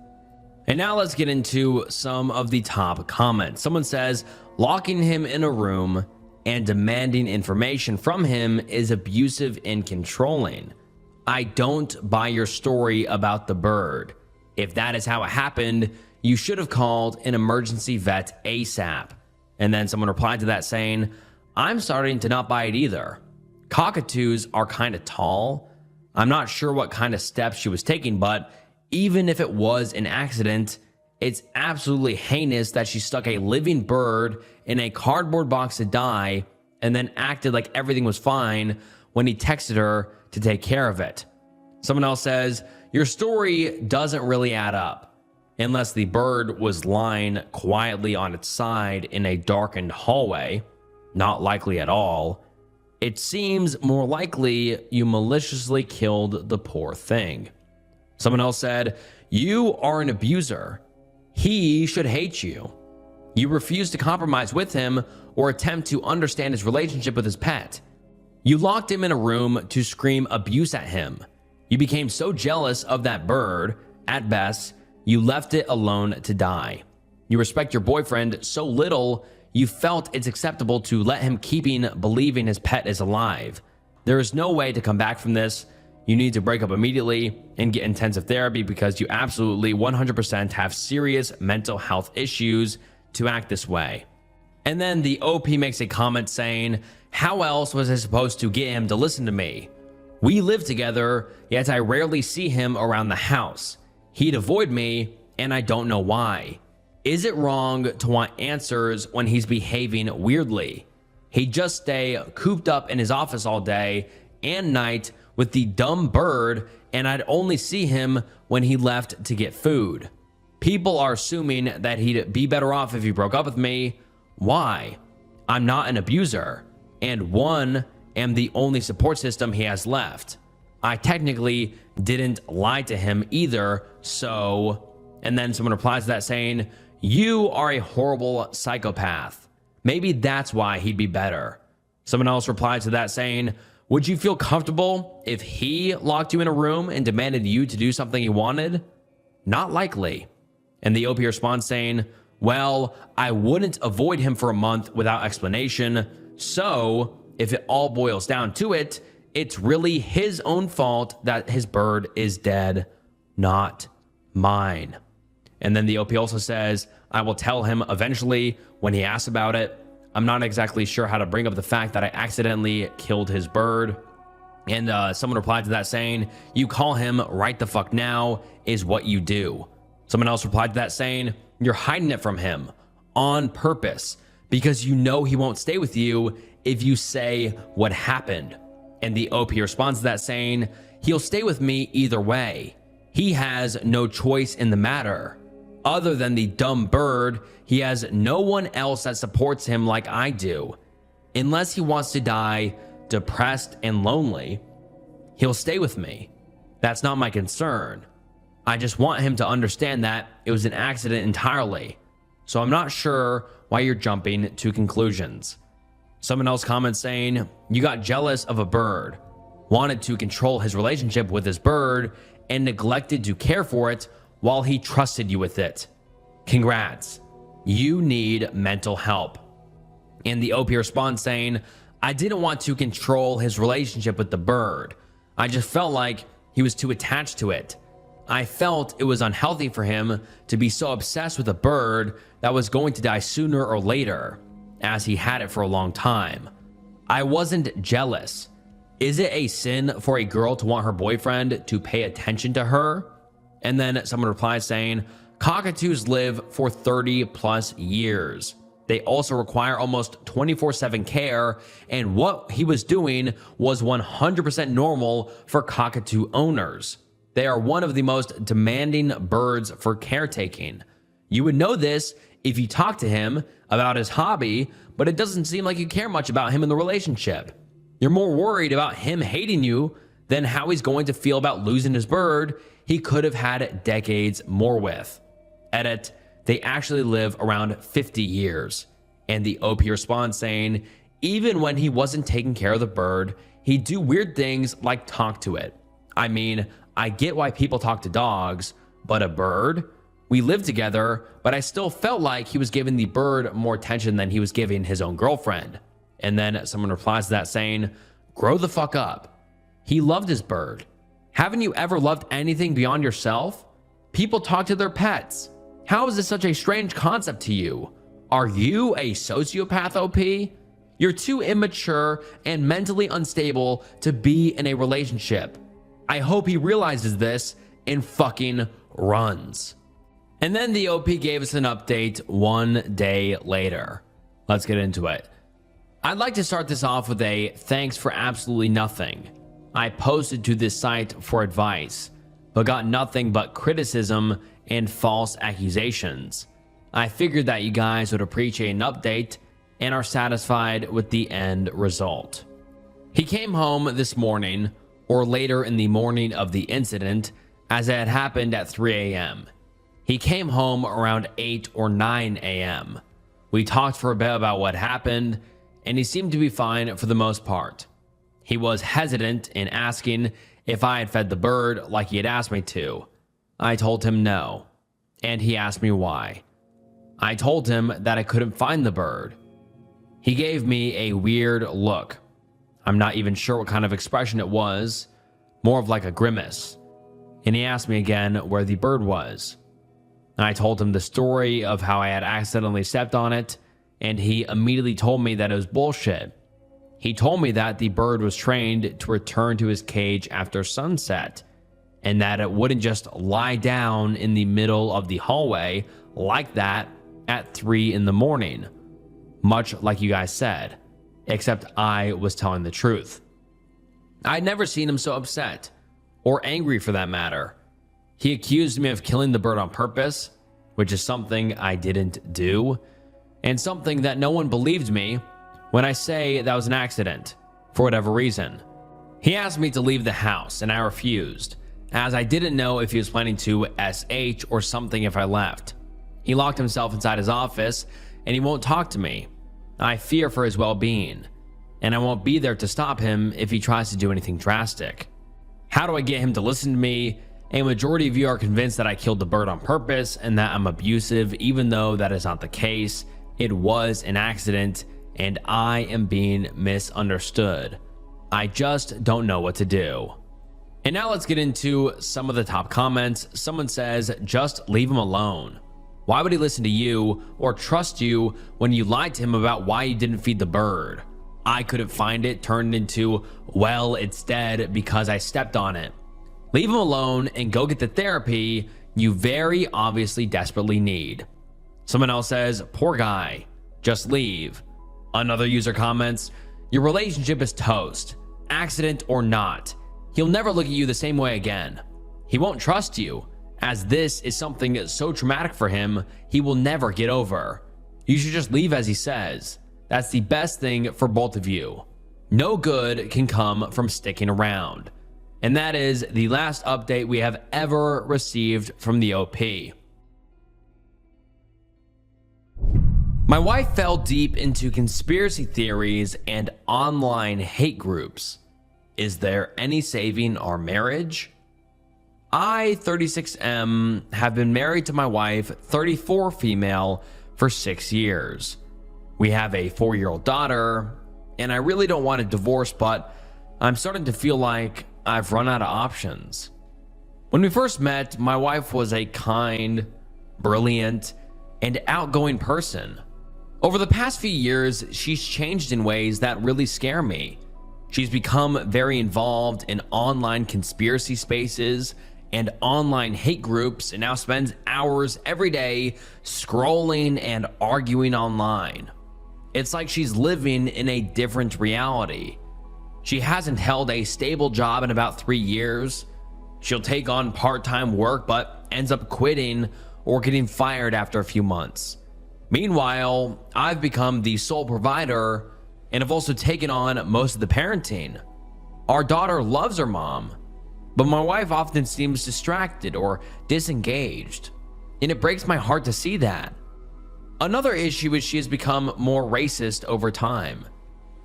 And now let's get into some of the top comments. Someone says, locking him in a room and demanding information from him is abusive and controlling. I don't buy your story about the bird. If that is how it happened, you should have called an emergency vet ASAP. And then someone replied to that saying, I'm starting to not buy it either. Cockatoos are kind of tall. I'm not sure what kind of steps she was taking, but even if it was an accident, it's absolutely heinous that she stuck a living bird in a cardboard box to die and then acted like everything was fine when he texted her to take care of it. Someone else says, your story doesn't really add up unless the bird was lying quietly on its side in a darkened hallway. Not likely at all. It seems more likely you maliciously killed the poor thing. Someone else said, you are an abuser. He should hate you. You refuse to compromise with him or attempt to understand his relationship with his pet. You locked him in a room to scream abuse at him. You became so jealous of that bird, at best, you left it alone to die. You respect your boyfriend so little, you felt it's acceptable to let him believing his pet is alive. There is no way to come back from this. You need to break up immediately and get intensive therapy because you absolutely 100% have serious mental health issues to act this way. And then the OP makes a comment saying, how else was I supposed to get him to listen to me? We live together, yet I rarely see him around the house. He'd avoid me, and I don't know why. Is it wrong to want answers when he's behaving weirdly? He'd just stay cooped up in his office all day and night with the dumb bird, and I'd only see him when he left to get food. People are assuming that he'd be better off if he broke up with me. Why? I'm not an abuser, and am the only support system he has left. I technically didn't lie to him either, so... And then someone replies to that saying, you are a horrible psychopath. Maybe that's why he'd be better. Someone else replied to that saying, would you feel comfortable if he locked you in a room and demanded you to do something he wanted? Not likely. And the OP responds saying, well, I wouldn't avoid him for a month without explanation, so if it all boils down to it, it's really his own fault that his bird is dead, not mine. And then the OP also says, I will tell him eventually when he asks about it. I'm not exactly sure how to bring up the fact that I accidentally killed his bird. And someone replied to that saying, you call him right the fuck now is what you do. Someone else replied to that saying, you're hiding it from him on purpose because you know he won't stay with you if you say what happened. And the OP responds to that saying, he'll stay with me either way. He has no choice in the matter. Other than the dumb bird, he has no one else that supports him like I do. Unless he wants to die depressed and lonely, he'll stay with me. That's not my concern. I just want him to understand that it was an accident entirely. So I'm not sure why you're jumping to conclusions. Someone else comments saying, you got jealous of a bird, wanted to control his relationship with his bird, and neglected to care for it while he trusted you with it. Congrats. You need mental help. And the OP responds saying, I didn't want to control his relationship with the bird. I just felt like he was too attached to it. I felt it was unhealthy for him to be so obsessed with a bird that was going to die sooner or later, as he had it for a long time. I wasn't jealous. Is it a sin for a girl to want her boyfriend to pay attention to her? And then someone replies saying, cockatoos live for 30 plus years. They also require almost 24/7 care, and what he was doing was 100% normal for cockatoo owners. They are one of the most demanding birds for caretaking. You would know this if you talked to him about his hobby, but it doesn't seem like you care much about him in the relationship. You're more worried about him hating you than how he's going to feel about losing his bird he could have had decades more with. Edit, they actually live around 50 years. And the OP responds saying, even when he wasn't taking care of the bird, he'd do weird things like talk to it. I mean, I get why people talk to dogs, but a bird? We lived together, but I still felt like he was giving the bird more attention than he was giving his own girlfriend. And then someone replies to that saying, grow the fuck up. He loved his bird. Haven't you ever loved anything beyond yourself? People talk to their pets. How is this such a strange concept to you? Are you a sociopath, OP? You're too immature and mentally unstable to be in a relationship. I hope he realizes this and fucking runs. And then the OP gave us an update one day later. Let's get into it. I'd like to start this off with a thanks for absolutely nothing. I posted to this site for advice, but got nothing but criticism and false accusations. I figured that you guys would appreciate an update and are satisfied with the end result. He came home this morning, or later in the morning of the incident, as it had happened at 3 a.m. He came home around 8 or 9 a.m. We talked for a bit about what happened, and he seemed to be fine for the most part. He was hesitant in asking if I had fed the bird like he had asked me to. I told him no, and he asked me why. I told him that I couldn't find the bird. He gave me a weird look. I'm not even sure what kind of expression it was, more of like a grimace. And he asked me again where the bird was. And I told him the story of how I had accidentally stepped on it, and he immediately told me that it was bullshit. He told me that the bird was trained to return to his cage after sunset, and that it wouldn't just lie down in the middle of the hallway like that at 3 in the morning, much like you guys said, except I was telling the truth. I'd never seen him so upset, or angry for that matter. He accused me of killing the bird on purpose, which is something I didn't do, and something that no one believed me when I say that was an accident, for whatever reason. He asked me to leave the house, and I refused, as I didn't know if he was planning to SH or something if I left. He locked himself inside his office, and he won't talk to me. I fear for his well-being, and I won't be there to stop him if he tries to do anything drastic. How do I get him to listen to me? A majority of you are convinced that I killed the bird on purpose and that I'm abusive, even though that is not the case. It was an accident, and I am being misunderstood. I just don't know what to do. And now let's get into some of the top comments. Someone says, just leave him alone. Why would he listen to you or trust you when you lied to him about why you didn't feed the bird? I couldn't find it turned into, well, it's dead because I stepped on it. Leave him alone and go get the therapy you very obviously desperately need. Someone else says, poor guy, just leave. Another user comments, your relationship is toast, accident or not. He'll never look at you the same way again. He won't trust you, as this is something so traumatic for him he will never get over. You should just leave as he says. That's the best thing for both of you. No good can come from sticking around. And that is the last update we have ever received from the OP. My wife fell deep into conspiracy theories and online hate groups. Is there any saving our marriage? I, 36M, have been married to my wife, 34 female, for 6 years. We have a 4-year-old daughter, and I really don't want a divorce, but I'm starting to feel like I've run out of options. When we first met, my wife was a kind, brilliant, and outgoing person. Over the past few years, she's changed in ways that really scare me. She's become very involved in online conspiracy spaces and online hate groups, and now spends hours every day scrolling and arguing online. It's like she's living in a different reality. She hasn't held a stable job in about 3 years. She'll take on part-time work but ends up quitting or getting fired after a few months. Meanwhile, I've become the sole provider and have also taken on most of the parenting. Our daughter loves her mom, but my wife often seems distracted or disengaged, and it breaks my heart to see that. Another issue is she has become more racist over time.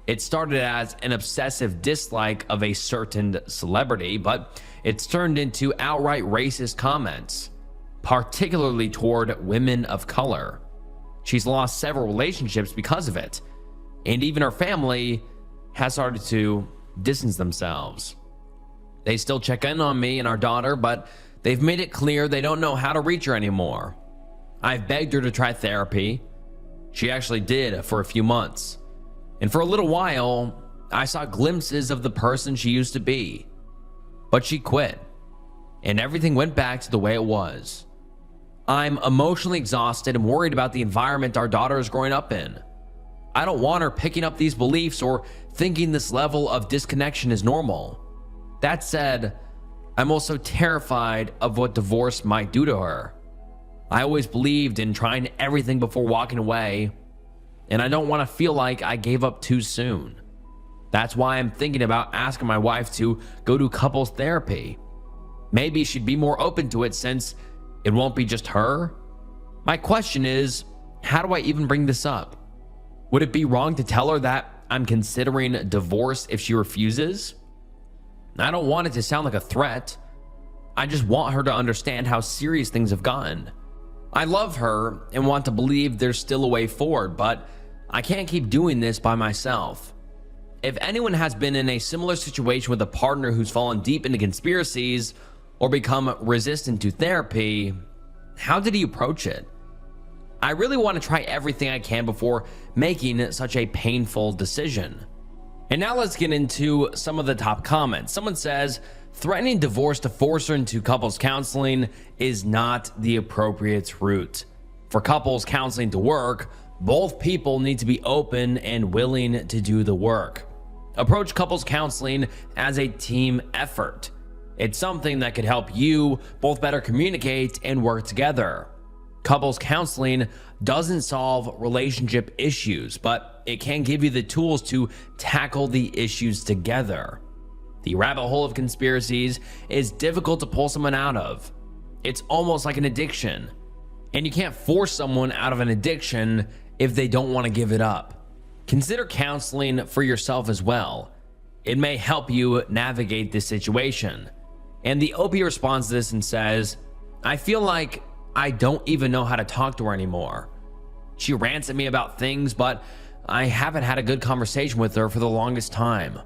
It started as an obsessive dislike of a certain celebrity, but it's turned into outright racist comments, particularly toward women of color. She's lost several relationships because of it, and even her family has started to distance themselves. They still check in on me and our daughter, but they've made it clear they don't know how to reach her anymore. I've begged her to try therapy. She actually did for a few months. And for a little while, I saw glimpses of the person she used to be. But she quit, and everything went back to the way it was. I'm emotionally exhausted and worried about the environment our daughter is growing up in. I don't want her picking up these beliefs or thinking this level of disconnection is normal. That said, I'm also terrified of what divorce might do to her. I always believed in trying everything before walking away, and I don't want to feel like I gave up too soon. That's why I'm thinking about asking my wife to go to couples therapy. Maybe she'd be more open to it since it won't be just her. My question is, how do I even bring this up? Would it be wrong to tell her that I'm considering divorce if she refuses? I don't want it to sound like a threat. I just want her to understand how serious things have gotten. I love her and want to believe there's still a way forward, but I can't keep doing this by myself. If anyone has been in a similar situation with a partner who's fallen deep into conspiracies or become resistant to therapy, how did he approach it? I really want to try everything I can before making such a painful decision. And now let's get into some of the top comments. Someone says, threatening divorce to force her into couples counseling is not the appropriate route. For couples counseling to work, both people need to be open and willing to do the work. Approach couples counseling as a team effort. It's something that could help you both better communicate and work together. Couples counseling doesn't solve relationship issues, but it can give you the tools to tackle the issues together. The rabbit hole of conspiracies is difficult to pull someone out of. It's almost like an addiction, and you can't force someone out of an addiction if they don't want to give it up. Consider counseling for yourself as well. It may help you navigate this situation. And the OP responds to this and says, I feel like I don't even know how to talk to her anymore. She rants at me about things, but I haven't had a good conversation with her for the longest time.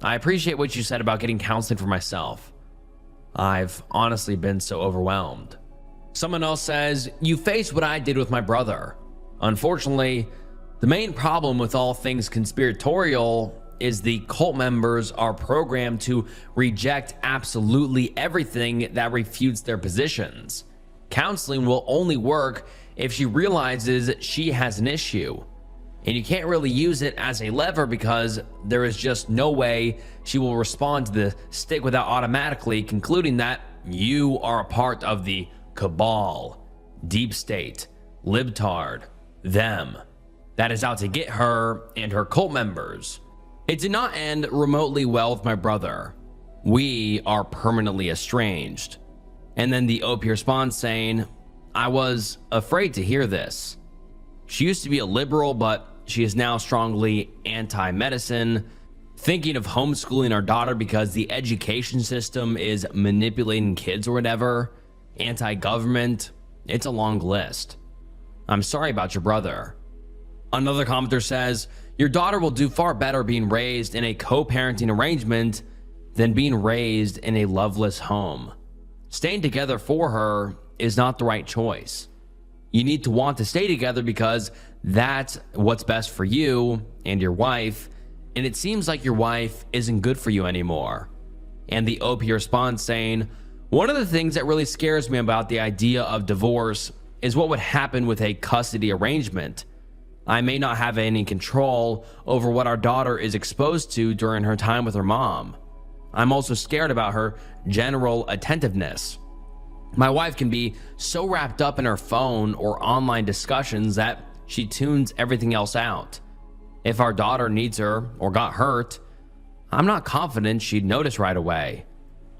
I appreciate what you said about getting counseling for myself. I've honestly been so overwhelmed. Someone else says, you faced what I did with my brother. Unfortunately, the main problem with all things conspiratorial is the cult members are programmed to reject absolutely everything that refutes their positions. Counseling will only work if she realizes she has an issue, and you can't really use it as a lever because there is just no way she will respond to the stick without automatically concluding that you are a part of the cabal, deep state, libtard, them, that is out to get her and her cult members. It did not end remotely well with my brother. We are permanently estranged. And then the OP responds saying, I was afraid to hear this. She used to be a liberal, but she is now strongly anti-medicine, thinking of homeschooling our daughter because the education system is manipulating kids or whatever, anti-government. It's a long list. I'm sorry about your brother. Another commenter says, your daughter will do far better being raised in a co-parenting arrangement than being raised in a loveless home. Staying together for her is not the right choice. You need to want to stay together because that's what's best for you and your wife, and it seems like your wife isn't good for you anymore. And the OP responds saying, one of the things that really scares me about the idea of divorce is what would happen with a custody arrangement. I may not have any control over what our daughter is exposed to during her time with her mom. I'm also scared about her general attentiveness. My wife can be so wrapped up in her phone or online discussions that she tunes everything else out. If our daughter needs her or got hurt, I'm not confident she'd notice right away.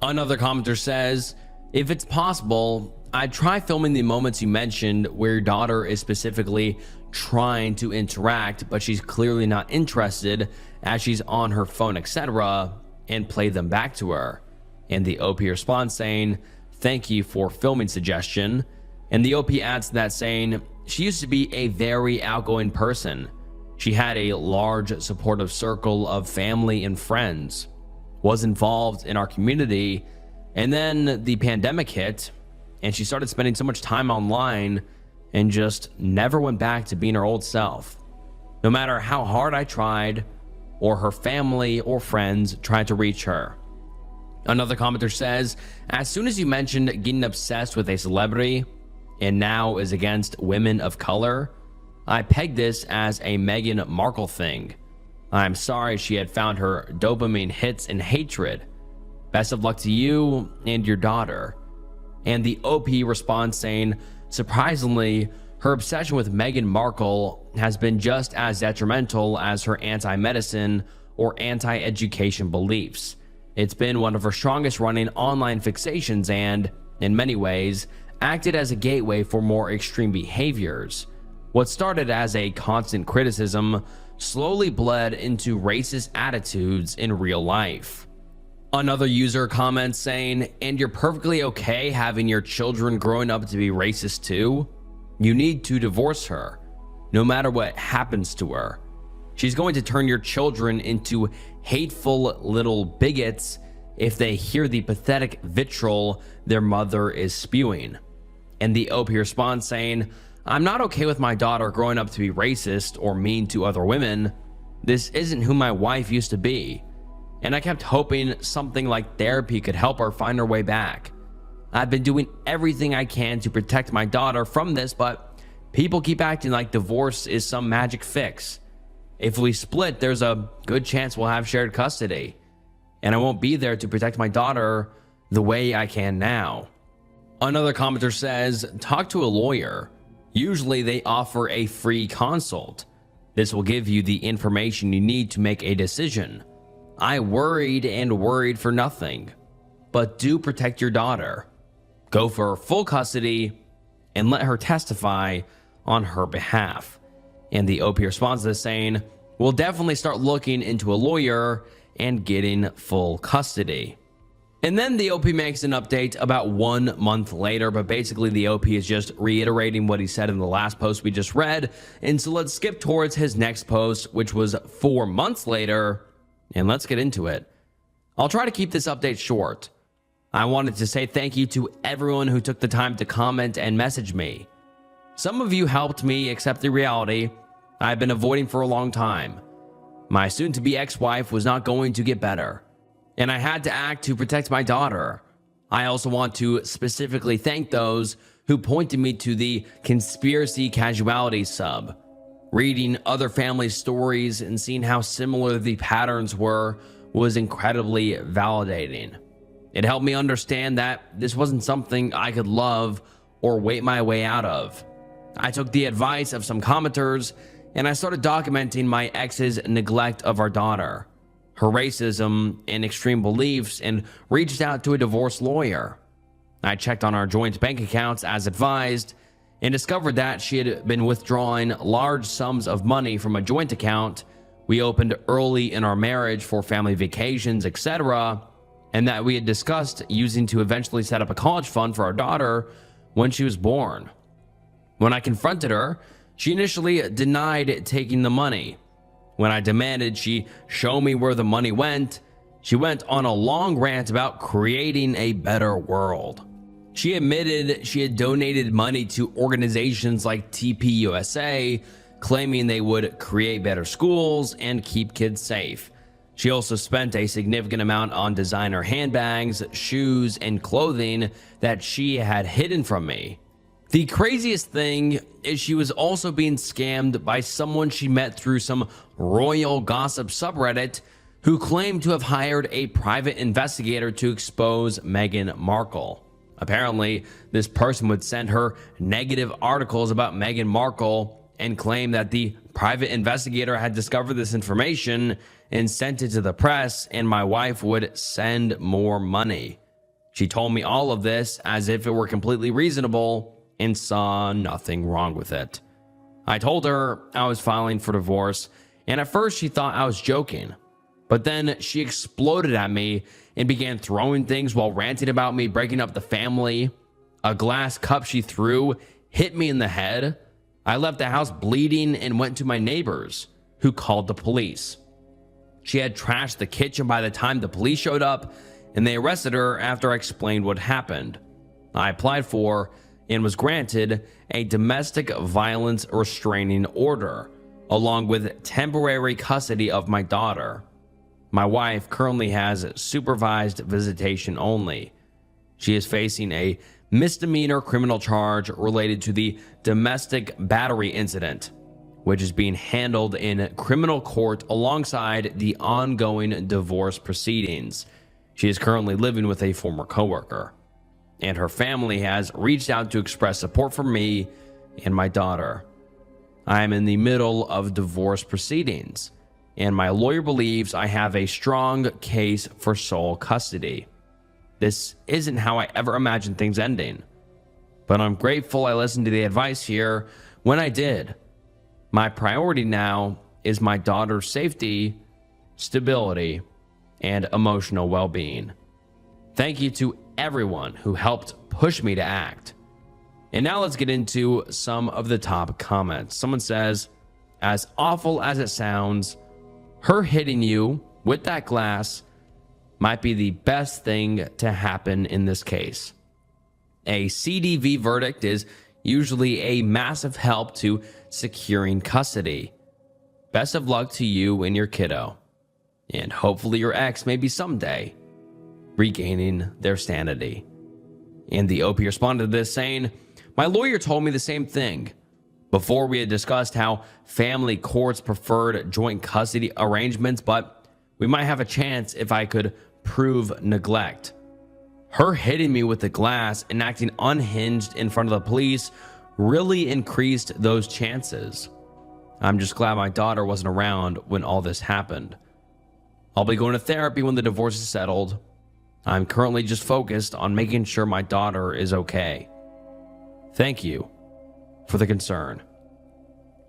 Another commenter says, if it's possible, I'd try filming the moments you mentioned where your daughter is specifically trying to interact, but she's clearly not interested as she's on her phone, etc., and play them back to her. And the OP responds saying, thank you for filming suggestion. And the OP adds to that saying, she used to be a very outgoing person. She had a large supportive circle of family and friends, was involved in our community, and then the pandemic hit and she started spending so much time online and just never went back to being her old self. No matter how hard I tried, or her family or friends tried to reach her. Another commenter says, as soon as you mentioned getting obsessed with a celebrity and now is against women of color, I pegged this as a Meghan Markle thing. I'm sorry she had found her dopamine hits in hatred. Best of luck to you and your daughter. And the OP responds saying, surprisingly, her obsession with Meghan Markle has been just as detrimental as her anti-medicine or anti-education beliefs. It's been one of her strongest running online fixations and, in many ways, acted as a gateway for more extreme behaviors. What started as a constant criticism slowly bled into racist attitudes in real life. Another user comments saying, and you're perfectly okay having your children growing up to be racist too? You need to divorce her, no matter what happens to her. She's going to turn your children into hateful little bigots if they hear the pathetic vitriol their mother is spewing. And the OP responds saying, I'm not okay with my daughter growing up to be racist or mean to other women. This isn't who my wife used to be. And I kept hoping something like therapy could help her find her way back. I've been doing everything I can to protect my daughter from this, but people keep acting like divorce is some magic fix. If we split, there's a good chance we'll have shared custody, and I won't be there to protect my daughter the way I can now. Another commenter says, talk to a lawyer. Usually they offer a free consult. This will give you the information you need to make a decision. I worried and worried for nothing, but do protect your daughter. Go for full custody and let her testify on her behalf. And the OP responds to this saying, we'll definitely start looking into a lawyer and getting full custody. And then the OP makes an update about 1 month later, but basically the OP is just reiterating what he said in the last post we just read. And so let's skip towards his next post, which was 4 months later, and let's get into it. I'll try to keep this update short. I wanted to say thank you to everyone who took the time to comment and message me. Some of you helped me accept the reality I've been avoiding for a long time. My soon-to-be ex-wife was not going to get better, and I had to act to protect my daughter. I also want to specifically thank those who pointed me to the conspiracy casualty sub. Reading other family stories and seeing how similar the patterns were was incredibly validating. It helped me understand that this wasn't something I could love or wait my way out of. I took the advice of some commenters and I started documenting my ex's neglect of our daughter, her racism and extreme beliefs, and reached out to a divorce lawyer. I checked on our joint bank accounts as advised, and discovered that she had been withdrawing large sums of money from a joint account we opened early in our marriage for family vacations, etc., and that we had discussed using to eventually set up a college fund for our daughter when she was born. When I confronted her, she initially denied taking the money. When I demanded she show me where the money went, she went on a long rant about creating a better world. She admitted she had donated money to organizations like TPUSA, claiming they would create better schools and keep kids safe. She also spent a significant amount on designer handbags, shoes, and clothing that she had hidden from me. The craziest thing is she was also being scammed by someone she met through some royal gossip subreddit who claimed to have hired a private investigator to expose Meghan Markle. Apparently, this person would send her negative articles about Meghan Markle and claim that the private investigator had discovered this information and sent it to the press, and my wife would send more money. She told me all of this as if it were completely reasonable and saw nothing wrong with it. I told her I was filing for divorce, and at first she thought I was joking. But then she exploded at me and began throwing things while ranting about me breaking up the family. A glass cup she threw hit me in the head. I left the house bleeding and went to my neighbors, who called the police. She had trashed the kitchen by the time the police showed up, and they arrested her after I explained what happened. I applied for and was granted a domestic violence restraining order, along with temporary custody of my daughter. My wife currently has supervised visitation only. She is facing a misdemeanor criminal charge related to the domestic battery incident, which is being handled in criminal court alongside the ongoing divorce proceedings. She is currently living with a former coworker, and her family has reached out to express support for me and my daughter. I am in the middle of divorce proceedings, and my lawyer believes I have a strong case for sole custody. This isn't how I ever imagined things ending, but I'm grateful I listened to the advice here when I did. My priority now is my daughter's safety, stability, and emotional well-being. Thank you to everyone who helped push me to act. And now let's get into some of the top comments. Someone says, as awful as it sounds, her hitting you with that glass might be the best thing to happen in this case. A CDV verdict is usually a massive help to securing custody. Best of luck to you and your kiddo, and hopefully your ex maybe someday regaining their sanity. And the OP responded to this saying, my lawyer told me the same thing. Before we had discussed how family courts preferred joint custody arrangements, but we might have a chance if I could prove neglect. Her hitting me with the glass and acting unhinged in front of the police really increased those chances. I'm just glad my daughter wasn't around when all this happened. I'll be going to therapy when the divorce is settled. I'm currently just focused on making sure my daughter is okay. Thank you for the concern.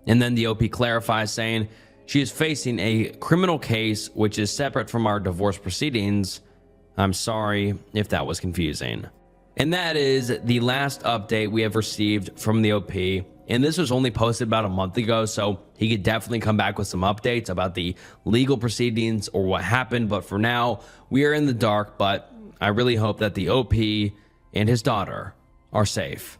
And then the OP clarifies saying she is facing a criminal case which is separate from our divorce proceedings. I'm sorry if that was confusing. And that is the last update we have received from the OP. And this was only posted about a month ago, so he could definitely come back with some updates about the legal proceedings or what happened. But for now, we are in the dark, but I really hope that the OP and his daughter are safe.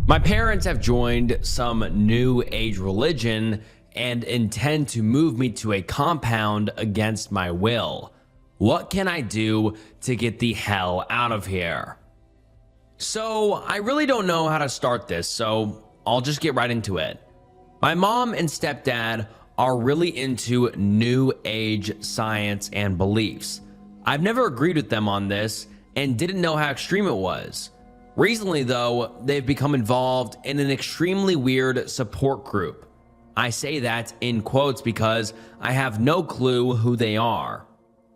My parents have joined some new age religion and intend to move me to a compound against my will. What can I do to get the hell out of here? So I really don't know how to start this, so I'll just get right into it. My mom and stepdad are really into new age science and beliefs. I've never agreed with them on this and didn't know how extreme it was. Recently, though, they've become involved in an extremely weird support group. I say that in quotes because I have no clue who they are.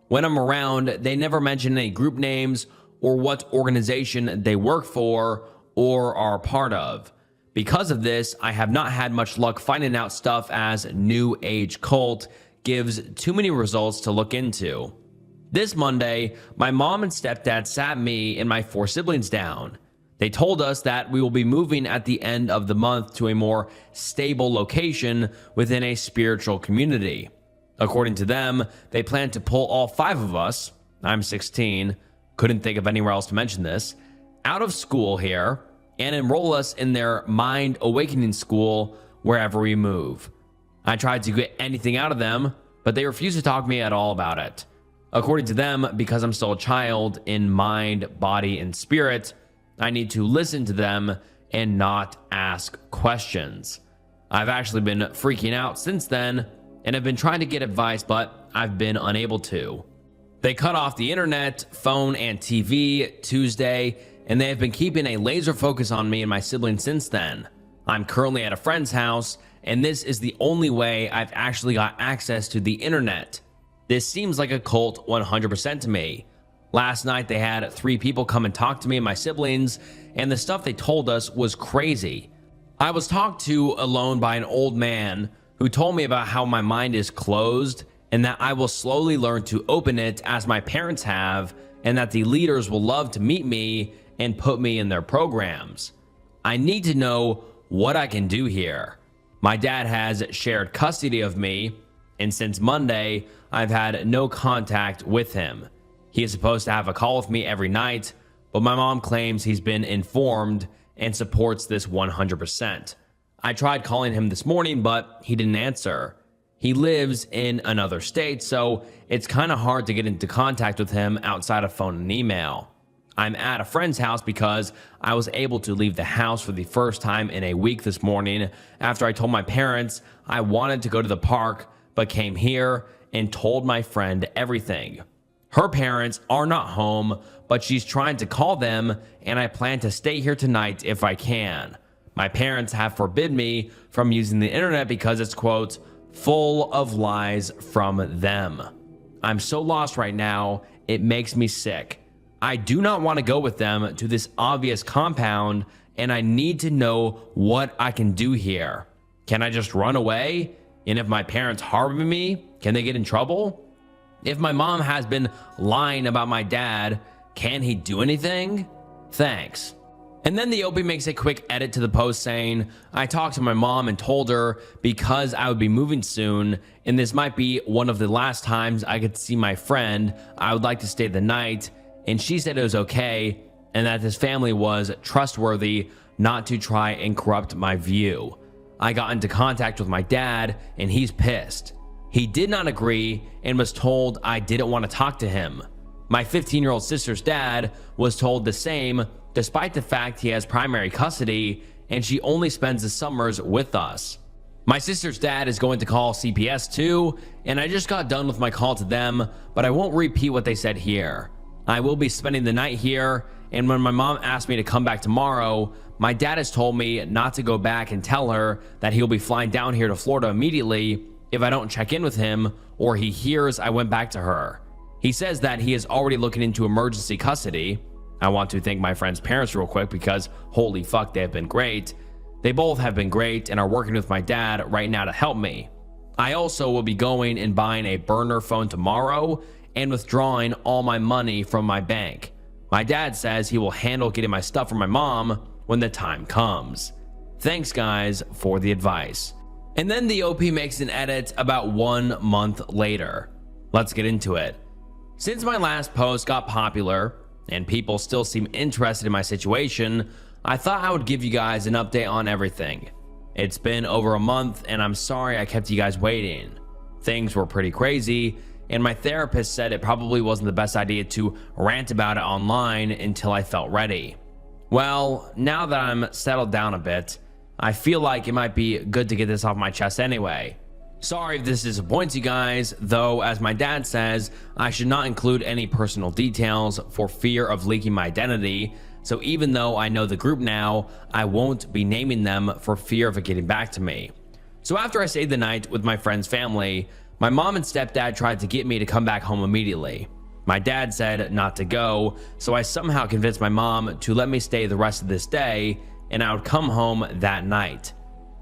When I'm around, they never mention any group names or what organization they work for or are a part of. Because of this, I have not had much luck finding out stuff as New Age cult gives too many results to look into. This Monday, my mom and stepdad sat me and my 4 siblings down. They told us that we will be moving at the end of the month to a more stable location within a spiritual community. According to them, they plan to pull all 5 of us, I'm 16, couldn't think of anywhere else to mention this, out of school here and enroll us in their mind awakening school wherever we move. I tried to get anything out of them, but they refused to talk to me at all about it. According to them, because I'm still a child in mind, body, and spirit, I need to listen to them and not ask questions. I've actually been freaking out since then and have been trying to get advice, but I've been unable to. They cut off the internet, phone, and TV Tuesday, and they have been keeping a laser focus on me and my siblings since then. I'm currently at a friend's house, and this is the only way I've actually got access to the internet. This seems like a cult 100% to me. Last night they had 3 people come and talk to me and my siblings, and the stuff they told us was crazy. I was talked to alone by an old man who told me about how my mind is closed and that I will slowly learn to open it as my parents have, and that the leaders will love to meet me and put me in their programs. I need to know what I can do here. My dad has shared custody of me, and since Monday, I've had no contact with him. He is supposed to have a call with me every night, but my mom claims he's been informed and supports this 100%. I tried calling him this morning, but he didn't answer. He lives in another state, so it's kind of hard to get into contact with him outside of phone and email. I'm at a friend's house because I was able to leave the house for the first time in a week this morning after I told my parents I wanted to go to the park, but came here and told my friend everything. Her parents are not home, but she's trying to call them, and I plan to stay here tonight if I can. My parents have forbidden me from using the internet because it's, quote, full of lies from them. I'm so lost right now, it makes me sick. I do not want to go with them to this obvious compound, and I need to know what I can do here. Can I just run away? And if my parents harbor me, can they get in trouble? If my mom has been lying about my dad, can he do anything? Thanks. And then the OP makes a quick edit to the post saying, I talked to my mom and told her because I would be moving soon, and this might be one of the last times I could see my friend, I would like to stay the night, and she said it was okay, and that this family was trustworthy not to try and corrupt my view. I got into contact with my dad, and he's pissed. He did not agree and was told I didn't want to talk to him. My 15-year-old sister's dad was told the same, despite the fact he has primary custody and she only spends the summers with us. My sister's dad is going to call CPS too, and I just got done with my call to them, but I won't repeat what they said here. I will be spending the night here, and when my mom asked me to come back tomorrow, my dad has told me not to go back and tell her that he'll be flying down here to Florida immediately if I don't check in with him or he hears I went back to her. He says that he is already looking into emergency custody. I want to thank my friend's parents real quick because holy fuck, they have been great. They both have been great and are working with my dad right now to help me. I also will be going and buying a burner phone tomorrow and withdrawing all my money from my bank. My dad says he will handle getting my stuff from my mom when the time comes. Thanks guys for the advice. And then the OP makes an edit about 1 month later. Let's get into it. Since my last post got popular and people still seem interested in my situation, I thought I would give you guys an update on everything. It's been over a month and I'm sorry I kept you guys waiting. Things were pretty crazy, and my therapist said it probably wasn't the best idea to rant about it online until I felt ready. Well, now that I'm settled down a bit, I feel like it might be good to get this off my chest anyway. Sorry if this disappoints you guys, though as my dad says, I should not include any personal details for fear of leaking my identity, so even though I know the group now, I won't be naming them for fear of it getting back to me. So after I stayed the night with my friend's family, my mom and stepdad tried to get me to come back home immediately. My dad said not to go, so I somehow convinced my mom to let me stay the rest of this day and I would come home that night.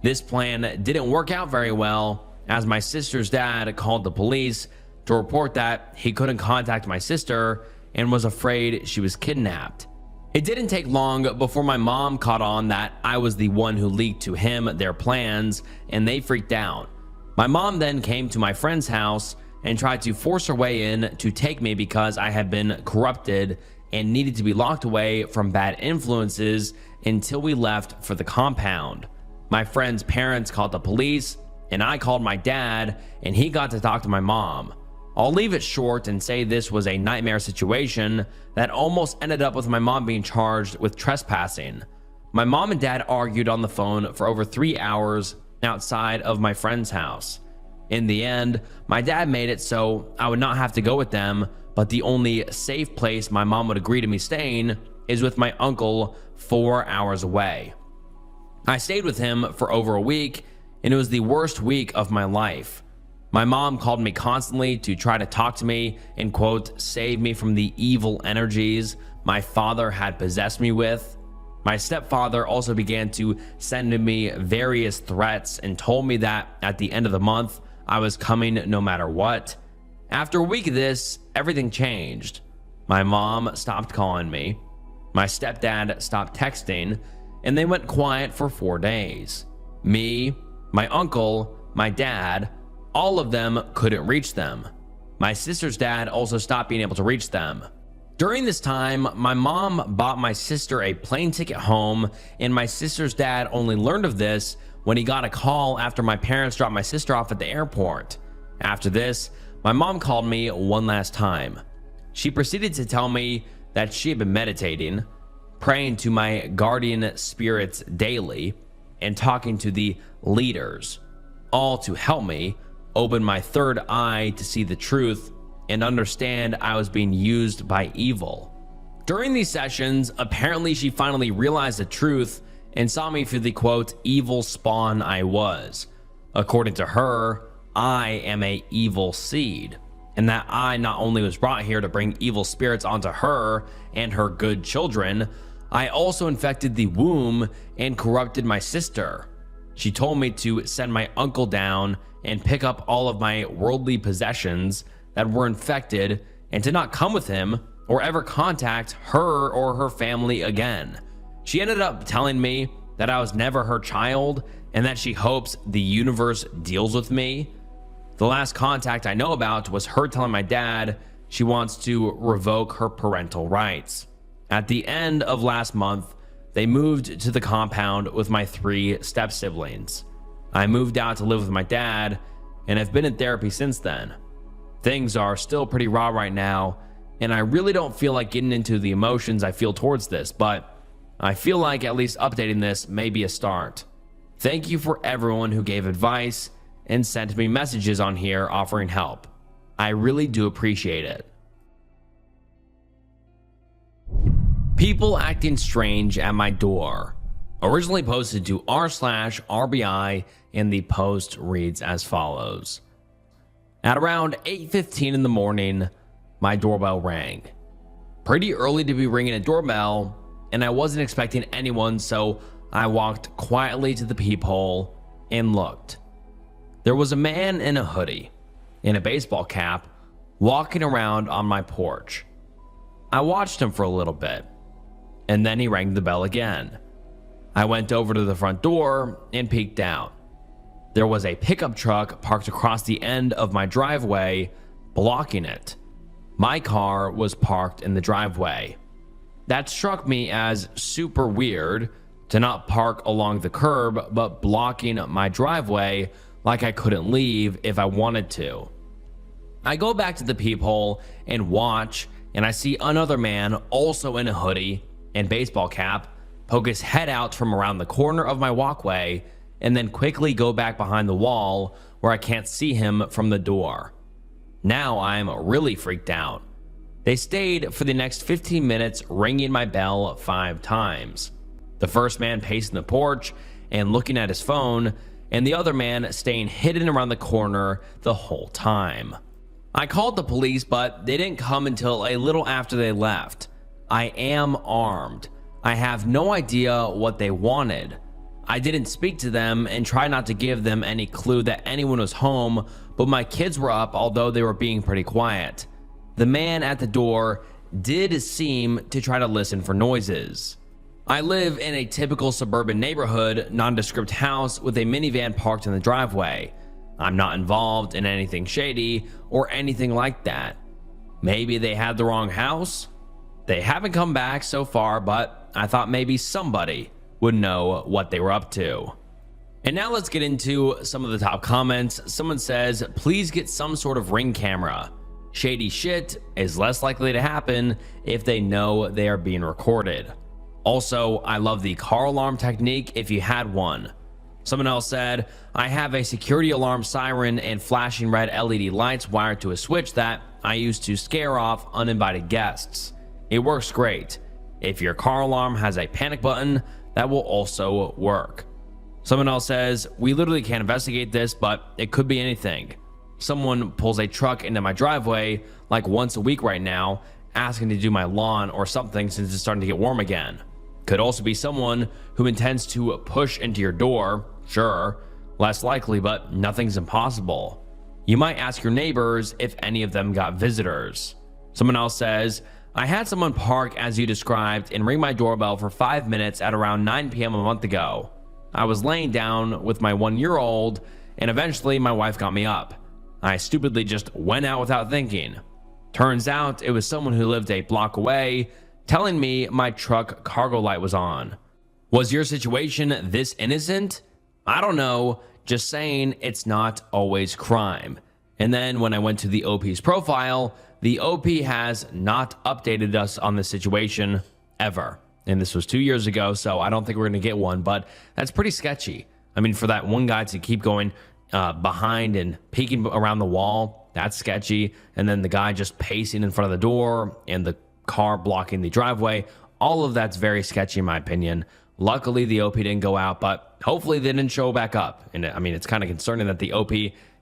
This plan didn't work out very well, as my sister's dad called the police to report that he couldn't contact my sister and was afraid she was kidnapped. It didn't take long before my mom caught on that I was the one who leaked to him their plans, and they freaked out. My mom then came to my friend's house and tried to force her way in to take me because I had been corrupted and needed to be locked away from bad influences until we left for the compound. My friend's parents called the police, and I called my dad, and he got to talk to my mom. I'll leave it short and say this was a nightmare situation that almost ended up with my mom being charged with trespassing. My mom and dad argued on the phone for over 3 hours outside of my friend's house. In the end, my dad made it so I would not have to go with them, but the only safe place my mom would agree to me staying is with my uncle 4 hours away. I stayed with him for over a week, and it was the worst week of my life. My mom called me constantly to try to talk to me and, quote, save me from the evil energies my father had possessed me with. My stepfather also began to send me various threats and told me that at the end of the month, I was coming no matter what. After a week of this, everything changed. My mom stopped calling me. My stepdad stopped texting, and they went quiet for 4 days. Me, my uncle, my dad, all of them couldn't reach them. My sister's dad also stopped being able to reach them. During this time, my mom bought my sister a plane ticket home, and my sister's dad only learned of this when he got a call after my parents dropped my sister off at the airport. After this, my mom called me one last time. She proceeded to tell me that she had been meditating, praying to my guardian spirits daily, and talking to the leaders, all to help me open my third eye to see the truth and understand I was being used by evil. During these sessions, apparently she finally realized the truth and saw me for the, quote, evil spawn I was. According to her, I am a evil seed, and that I not only was brought here to bring evil spirits onto her and her good children, I also infected the womb and corrupted my sister. She told me to send my uncle down and pick up all of my worldly possessions that were infected and to not come with him or ever contact her or her family again. She ended up telling me that I was never her child and that she hopes the universe deals with me. The last contact I know about was her telling my dad she wants to revoke her parental rights. At the end of last month, they moved to the compound with my 3 step-siblings. I moved out to live with my dad and have been in therapy since then. Things are still pretty raw right now, and I really don't feel like getting into the emotions I feel towards this, but I feel like at least updating this may be a start. Thank you for everyone who gave advice and sent me messages on here offering help. I really do appreciate it. People acting strange at my door. Originally posted to r/RBI, and the post reads as follows. At around 8:15 in the morning, my doorbell rang. Pretty early to be ringing a doorbell, and I wasn't expecting anyone, so I walked quietly to the peephole and looked. There was a man in a hoodie, in a baseball cap, walking around on my porch. I watched him for a little bit, and then he rang the bell again. I went over to the front door and peeked out. There was a pickup truck parked across the end of my driveway, blocking it. My car was parked in the driveway. That struck me as super weird, to not park along the curb but blocking my driveway like I couldn't leave if I wanted to. I go back to the peephole and watch, and I see another man, also in a hoodie and baseball cap, poke his head out from around the corner of my walkway and then quickly go back behind the wall where I can't see him from the door. Now I'm really freaked out. They stayed for the next 15 minutes, ringing my bell 5 times. The first man pacing the porch and looking at his phone, and the other man staying hidden around the corner the whole time. I called the police, but they didn't come until a little after they left. I am armed. I have no idea what they wanted. I didn't speak to them and try not to give them any clue that anyone was home, but my kids were up, although they were being pretty quiet. The man at the door did seem to try to listen for noises. I live in a typical suburban neighborhood, nondescript house with a minivan parked in the driveway. I'm not involved in anything shady or anything like that. Maybe they had the wrong house? They haven't come back so far, but I thought maybe somebody would know what they were up to. And now let's get into some of the top comments. Someone says, please get some sort of ring camera. Shady shit is less likely to happen if they know they are being recorded. Also, I love the car alarm technique if you had one. Someone else said, I have a security alarm siren and flashing red LED lights wired to a switch that I use to scare off uninvited guests. It works great. If your car alarm has a panic button, that will also work. Someone else says, we literally can't investigate this, but it could be anything. Someone pulls a truck into my driveway like once a week right now, asking to do my lawn or something since it's starting to get warm again. Could also be someone who intends to push into your door. Sure, less likely, but nothing's impossible. You might ask your neighbors if any of them got visitors. Someone else says, I had someone park as you described and ring my doorbell for 5 minutes at around 9 p.m. a month ago. I was laying down with my 1-year-old and eventually my wife got me up. I stupidly just went out without thinking. Turns out it was someone who lived a block away telling me my truck cargo light was on. Was your situation this innocent? I don't know, just saying it's not always crime. And then when I went to the OP's profile, the OP has not updated us on this situation ever. And this was 2 years ago, so I don't think we're going to get one, but that's pretty sketchy. I mean, for that one guy to keep going behind and peeking around the wall, that's sketchy. And then the guy just pacing in front of the door and the car blocking the driveway, all of that's very sketchy in my opinion. Luckily, the OP didn't go out, but hopefully they didn't show back up. And I mean, it's kind of concerning that the OP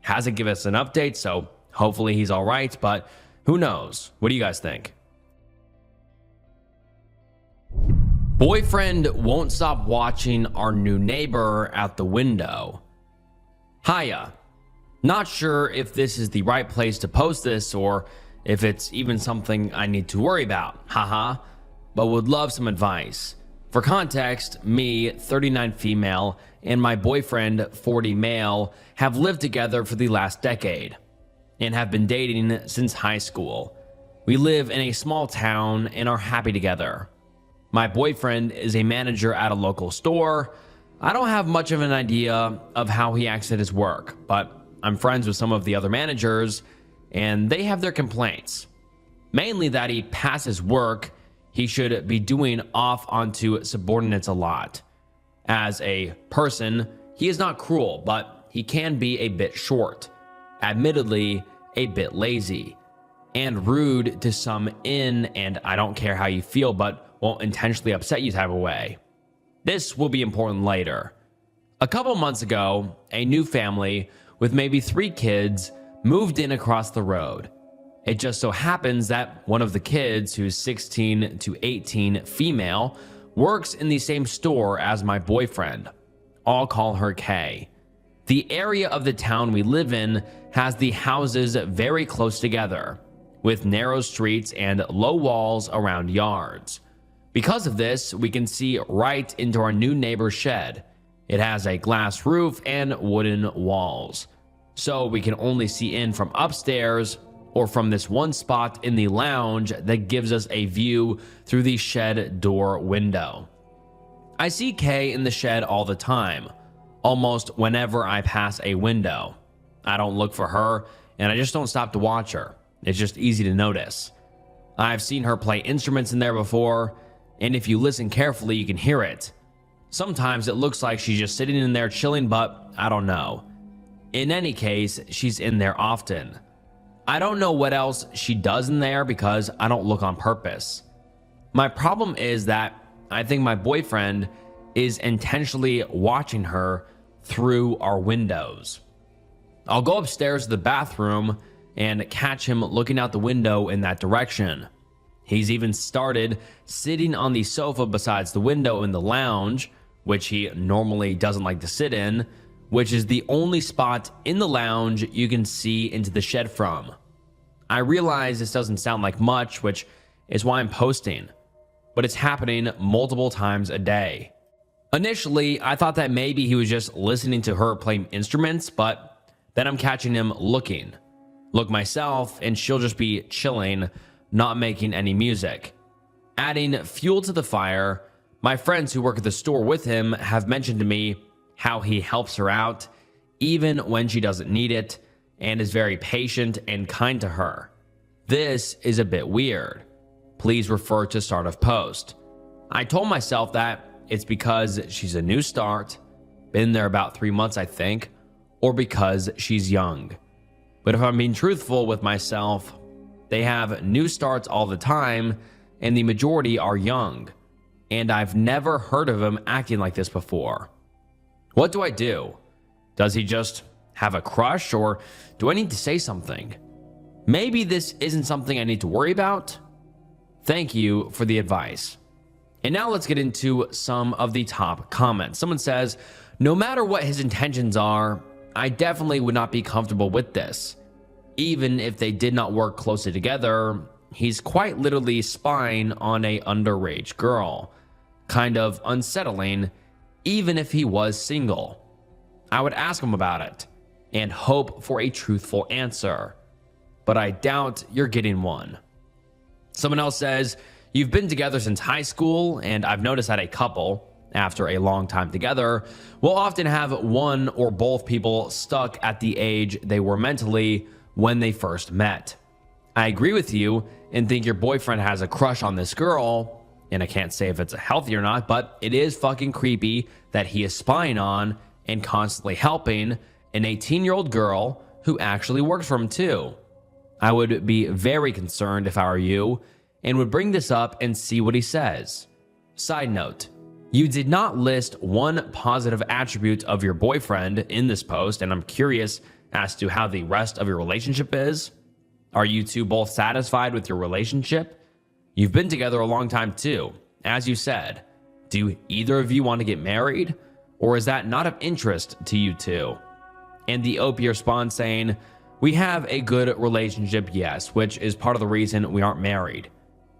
hasn't given us an update, so hopefully he's all right, but who knows? What do you guys think? Boyfriend won't stop watching our new neighbor out the window. Hiya. Not sure if this is the right place to post this or if it's even something I need to worry about. Haha. But would love some advice. For context, me, 39 female, and my boyfriend, 40 male, have lived together for the last decade and have been dating since high school. We live in a small town and are happy together. My boyfriend is a manager at a local store. I don't have much of an idea of how he acts at his work, but I'm friends with some of the other managers and they have their complaints. Mainly that he passes work he should be doing off onto subordinates a lot. As a person, he is not cruel, but he can be a bit short, admittedly a bit lazy, and rude to some in and I don't care how you feel but won't intentionally upset you type of way. This will be important later. A couple months ago, a new family with maybe 3 kids moved in across the road. It just so happens that one of the kids, who's 16 to 18 female, works in the same store as my boyfriend. I'll call her Kay. The area of the town we live in has the houses very close together, with narrow streets and low walls around yards. Because of this, we can see right into our new neighbor's shed. It has a glass roof and wooden walls, so we can only see in from upstairs or from this one spot in the lounge that gives us a view through the shed door window. I see Kay in the shed all the time, almost whenever I pass a window. I don't look for her, and I just don't stop to watch her. It's just easy to notice. I've seen her play instruments in there before, and if you listen carefully, you can hear it. Sometimes it looks like she's just sitting in there chilling, but I don't know. In any case, she's in there often. I don't know what else she does in there because I don't look on purpose. My problem is that I think my boyfriend is intentionally watching her through our windows. I'll go upstairs to the bathroom and catch him looking out the window in that direction. He's even started sitting on the sofa besides the window in the lounge, which he normally doesn't like to sit in, which is the only spot in the lounge you can see into the shed from. I realize this doesn't sound like much, which is why I'm posting, but it's happening multiple times a day. Initially, I thought that maybe he was just listening to her play instruments, but then I'm catching him look myself, and she'll just be chilling, not making any music. Adding fuel to the fire, my friends who work at the store with him have mentioned to me how he helps her out, even when she doesn't need it, and is very patient and kind to her. This is a bit weird. Please refer to start of post. I told myself that it's because she's a new start, been there about 3 months I think, or because she's young. But if I'm being truthful with myself, they have new starts all the time, and the majority are young, and I've never heard of him acting like this before. What do I do? Does he just have a crush, or do I need to say something? Maybe this isn't something I need to worry about. Thank you for the advice. And now let's get into some of the top comments. Someone says, no matter what his intentions are, I definitely would not be comfortable with this. Even if they did not work closely together, he's quite literally spying on a underage girl. Kind of unsettling, even if he was single. I would ask him about it and hope for a truthful answer, but I doubt you're getting one. Someone else says, you've been together since high school, and I've noticed that a couple, after a long time together, will often have one or both people stuck at the age they were mentally when they first met. I agree with you and think your boyfriend has a crush on this girl, and I can't say if it's healthy or not, but it is fucking creepy that he is spying on and constantly helping an 18-year-old girl who actually works for him too. I would be very concerned if I were you and would bring this up and see what he says. Side note, you did not list one positive attribute of your boyfriend in this post, and I'm curious as to how the rest of your relationship is. Are you two both satisfied with your relationship? You've been together a long time too. As you said, do either of you want to get married, or is that not of interest to you two? And the OP responds saying, we have a good relationship, yes, which is part of the reason we aren't married.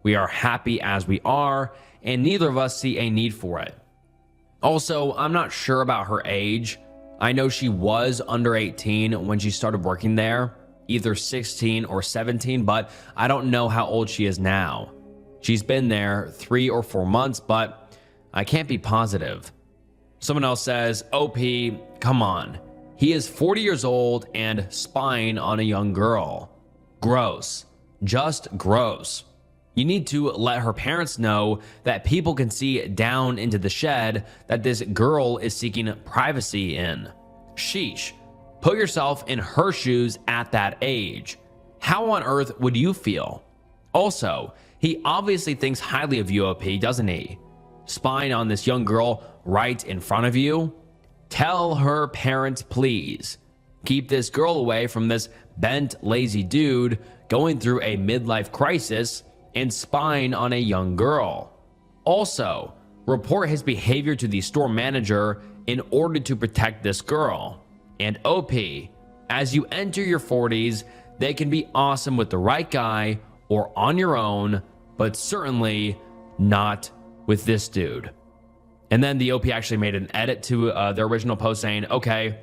We are happy as we are, and neither of us see a need for it. Also, I'm not sure about her age. I know she was under 18 when she started working there, either 16 or 17, but I don't know how old she is now. She's been there 3 or 4 months, but I can't be positive. Someone else says, OP, come on. He is 40 years old and spying on a young girl. Gross. Just gross. You need to let her parents know that people can see down into the shed that this girl is seeking privacy in. Sheesh. Put yourself in her shoes at that age. How on earth would you feel? Also, he obviously thinks highly of you, OP, doesn't he? Spying on this young girl right in front of you? Tell her parents, please. Keep this girl away from this bent, lazy dude going through a midlife crisis and spying on a young girl. Also, report his behavior to the store manager in order to protect this girl. And OP, as you enter your 40s, they can be awesome with the right guy or on your own, but certainly not with this dude. And then the OP actually made an edit to their original post saying, okay,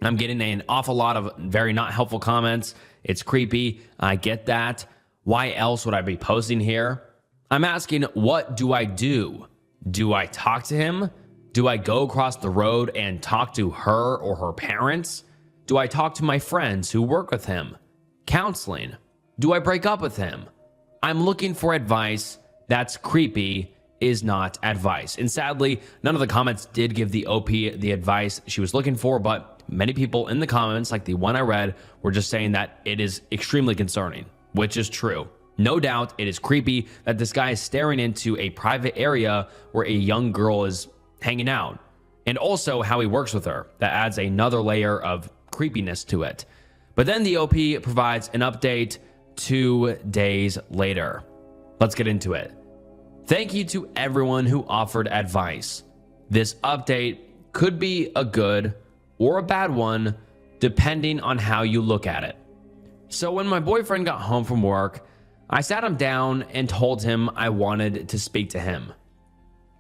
I'm getting an awful lot of very not helpful comments. It's creepy. I get that. Why else would I be posting here? I'm asking, what do I do? Do I talk to him? Do I go across the road and talk to her or her parents? Do I talk to my friends who work with him? Counseling? Do I break up with him? I'm looking for advice. That's creepy is not advice. And sadly, none of the comments did give the OP the advice she was looking for, but many people in the comments, like the one I read, were just saying that it is extremely concerning, which is true. No doubt it is creepy that this guy is staring into a private area where a young girl is hanging out, and also how he works with her. That adds another layer of creepiness to it. But then the OP provides an update 2 days later. Let's get into it. Thank you to everyone who offered advice. This update could be a good or a bad one, depending on how you look at it. So when my boyfriend got home from work, I sat him down and told him I wanted to speak to him.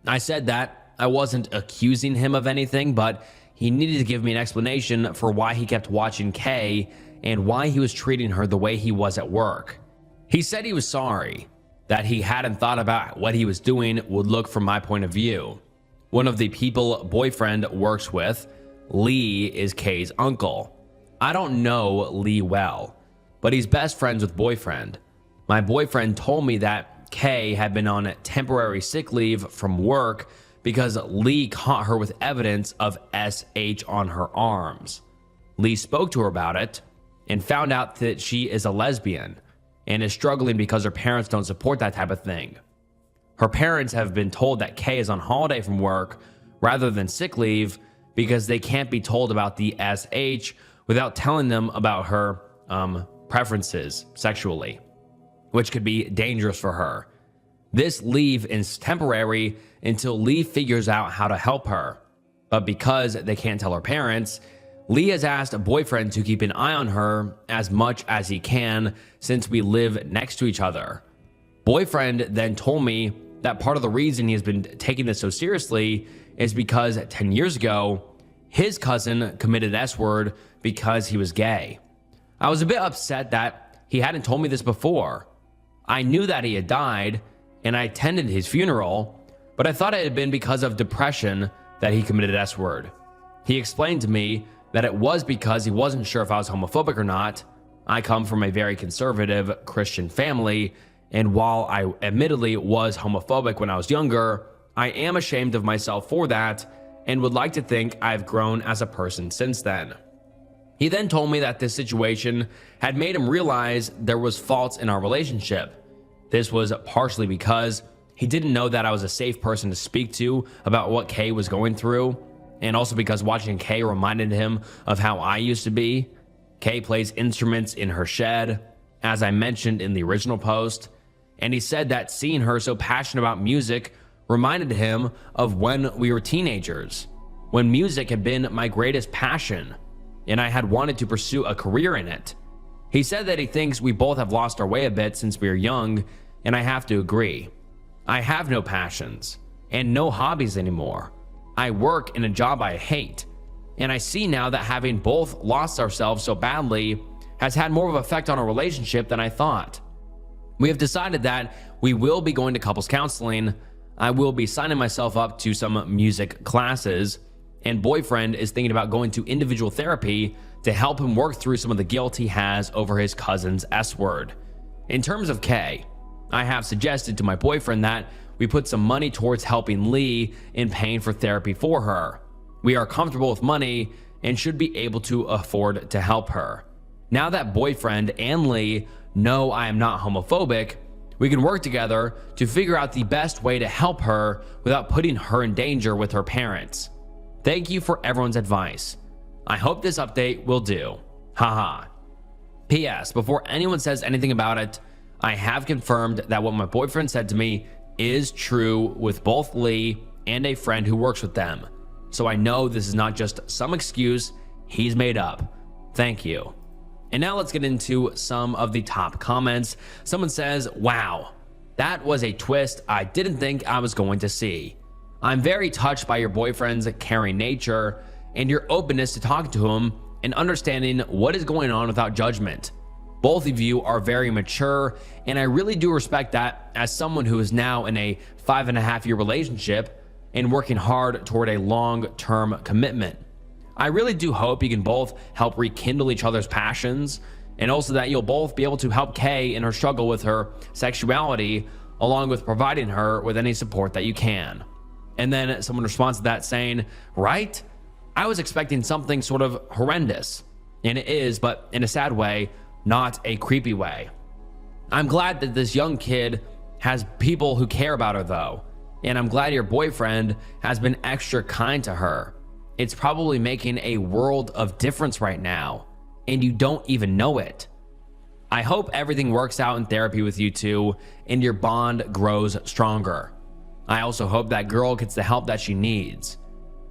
I said that I wasn't accusing him of anything, but he needed to give me an explanation for why he kept watching Kay and why he was treating her the way he was at work. He said he was sorry, that he hadn't thought about what he was doing would look from my point of view. One of the people boyfriend works with, Lee, is Kay's uncle. I don't know Lee well, but he's best friends with boyfriend. My boyfriend told me that Kay had been on temporary sick leave from work because Lee caught her with evidence of SH on her arms. Lee spoke to her about it and found out that she is a lesbian and is struggling because her parents don't support that type of thing. Her parents have been told that Kay is on holiday from work rather than sick leave because they can't be told about the SH without telling them about her preferences sexually, which could be dangerous for her. This leave is temporary until Lee figures out how to help her. But because they can't tell her parents, Lee has asked a boyfriend to keep an eye on her as much as he can since we live next to each other. Boyfriend then told me that part of the reason he has been taking this so seriously is because 10 years ago, his cousin committed S-word because he was gay. I was a bit upset that he hadn't told me this before. I knew that he had died, and I attended his funeral, but I thought it had been because of depression that he committed S-word. He explained to me that it was because he wasn't sure if I was homophobic or not. I come from a very conservative Christian family, and while I admittedly was homophobic when I was younger, I am ashamed of myself for that and would like to think I've grown as a person since then. He then told me that this situation had made him realize there was faults in our relationship. This was partially because he didn't know that I was a safe person to speak to about what Kay was going through, and also because watching Kay reminded him of how I used to be. Kay plays instruments in her shed, as I mentioned in the original post, and he said that seeing her so passionate about music reminded him of when we were teenagers, when music had been my greatest passion, and I had wanted to pursue a career in it. He said that he thinks we both have lost our way a bit since we were young, and I have to agree. I have no passions and no hobbies anymore. I work in a job I hate, and I see now that having both lost ourselves so badly has had more of an effect on our relationship than I thought. We have decided that we will be going to couples counseling. I will be signing myself up to some music classes, and boyfriend is thinking about going to individual therapy to help him work through some of the guilt he has over his cousin's S-word. In terms of Kay, I have suggested to my boyfriend that we put some money towards helping Lee in paying for therapy for her. We are comfortable with money and should be able to afford to help her. Now that boyfriend and Lee know I am not homophobic, we can work together to figure out the best way to help her without putting her in danger with her parents. Thank you for everyone's advice. I hope this update will do. Haha. P.S. Before anyone says anything about it, I have confirmed that what my boyfriend said to me is true with both Lee and a friend who works with them. So I know this is not just some excuse he's made up. Thank you. And now let's get into some of the top comments. Someone says, wow, that was a twist I didn't think I was going to see. I'm very touched by your boyfriend's caring nature and your openness to talking to him and understanding what is going on without judgment. Both of you are very mature, and I really do respect that as someone who is now in a 5.5-year relationship and working hard toward a long-term commitment. I really do hope you can both help rekindle each other's passions, and also that you'll both be able to help Kay in her struggle with her sexuality, along with providing her with any support that you can. And then someone responds to that saying, right? I was expecting something sort of horrendous, and it is, but in a sad way, not a creepy way. I'm glad that this young kid has people who care about her though, and I'm glad your boyfriend has been extra kind to her. It's probably making a world of difference right now. and you don't even know it. I hope everything works out in therapy with you two and your bond grows stronger. I also hope that girl gets the help that she needs."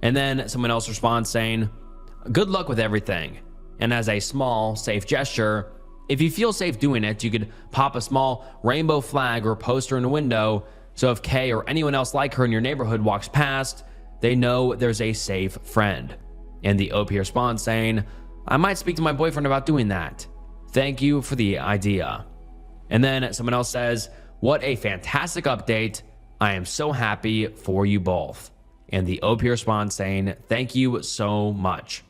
And then someone else responds saying, "Good luck with everything. And as a small, safe gesture, if you feel safe doing it, you could pop a small rainbow flag or poster in the window so if Kay or anyone else like her in your neighborhood walks past, they know there's a safe friend." And the OP responds saying, "I might speak to my boyfriend about doing that. Thank you for the idea." And then someone else says, "What a fantastic update. I am so happy for you both." And the OP responds saying, "Thank you so much."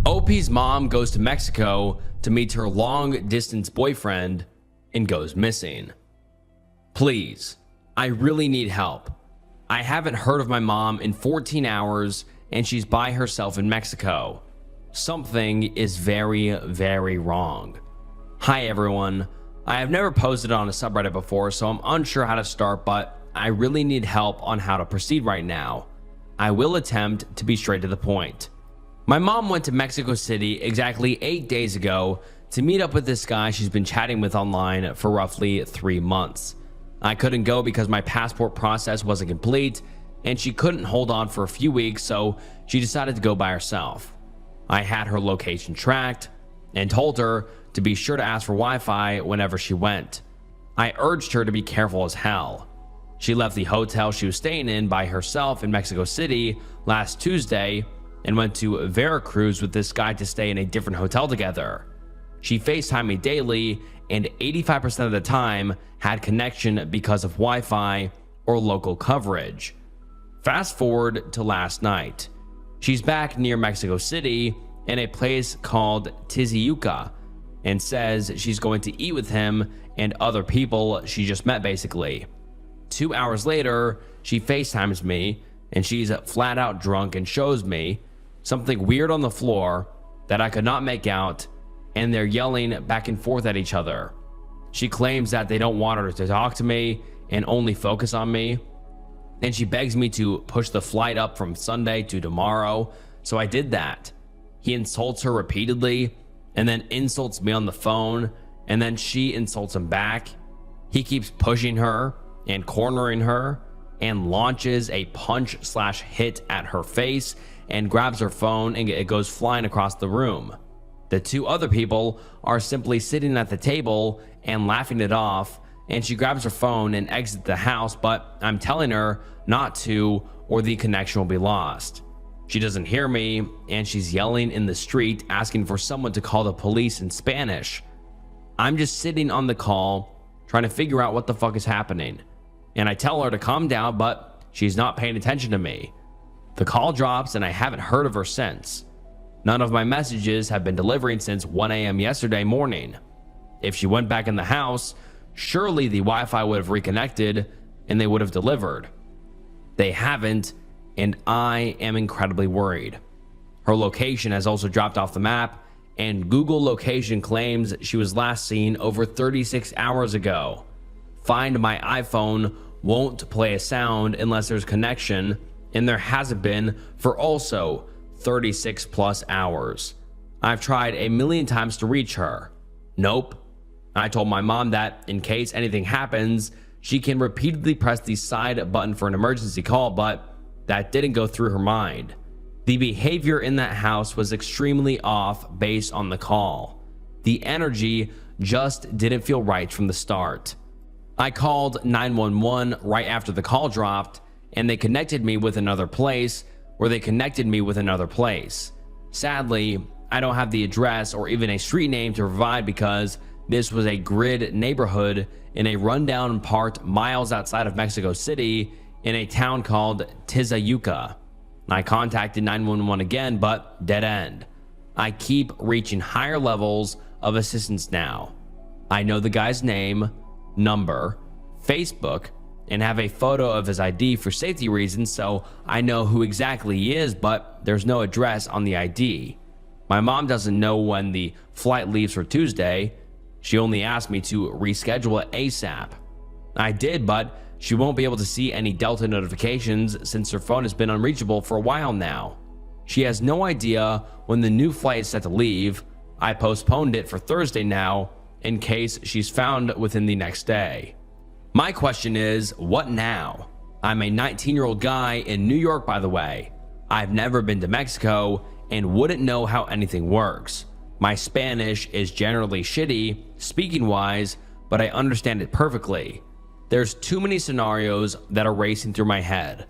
OP's mom goes to Mexico to meet her long-distance boyfriend and goes missing. "Please, I really need help. I haven't heard of my mom in 14 hours and she's by herself in Mexico. Something is very, very wrong. Hi everyone. I have never posted on a subreddit before, so I'm unsure how to start, but I really need help on how to proceed right now. I will attempt to be straight to the point. My mom went to Mexico City exactly 8 days ago to meet up with this guy she's been chatting with online for roughly 3 months. I couldn't go because my passport process wasn't complete and she couldn't hold on for a few weeks, so she decided to go by herself. I had her location tracked and told her to be sure to ask for Wi-Fi whenever she went. I urged her to be careful as hell. She left the hotel she was staying in by herself in Mexico City last Tuesday and went to Veracruz with this guy to stay in a different hotel together. She FaceTimed me daily and 85% of the time had connection because of Wi-Fi or local coverage. Fast forward to last night. She's back near Mexico City in a place called Tizayuca and says she's going to eat with him and other people she just met basically. 2 hours later, she FaceTimes me and she's flat out drunk and shows me something weird on the floor that I could not make out, and they're yelling back and forth at each other. She claims that they don't want her to talk to me and only focus on me, and she begs me to push the flight up from Sunday to tomorrow, so I did that. He insults her repeatedly and then insults me on the phone, and then she insults him back. He keeps pushing her and cornering her and launches a punch/hit at her face and grabs her phone and it goes flying across the room. The 2 other people are simply sitting at the table and laughing it off, and she grabs her phone and exits the house, but I'm telling her not to or the connection will be lost. She doesn't hear me and she's yelling in the street asking for someone to call the police in Spanish. I'm just sitting on the call trying to figure out what the fuck is happening, and I tell her to calm down, but she's not paying attention to me. The call drops and I haven't heard of her since. None of my messages have been delivering since 1 a.m. yesterday morning. If she went back in the house, surely the Wi-Fi would have reconnected and they would have delivered. They haven't, and I am incredibly worried. Her location has also dropped off the map, and Google location claims she was last seen over 36 hours ago. Find My iPhone won't play a sound unless there's connection, and there hasn't been for also 36 plus hours. I've tried a million times to reach her. Nope. I told my mom that in case anything happens, she can repeatedly press the side button for an emergency call, but that didn't go through her mind. The behavior in that house was extremely off based on the call. The energy just didn't feel right from the start. I called 911 right after the call dropped, and they connected me with another place where they connected me with another place. Sadly, I don't have the address or even a street name to provide because this was a grid neighborhood in a rundown part miles outside of Mexico City in a town called Tizayuca. I contacted 911 again, but dead end. I keep reaching higher levels of assistance now. I know the guy's name, number, Facebook, and have a photo of his ID for safety reasons, so I know who exactly he is, but there's no address on the ID. My mom doesn't know when the flight leaves for Tuesday. She only asked me to reschedule it ASAP. I did, but she won't be able to see any Delta notifications since her phone has been unreachable for a while now. She has no idea when the new flight is set to leave. I postponed it for Thursday now in case she's found within the next day. My question is, what now? I'm a 19-year-old guy in New York, by the way. I've never been to Mexico and wouldn't know how anything works. My Spanish is generally shitty, speaking-wise, but I understand it perfectly. There's too many scenarios that are racing through my head.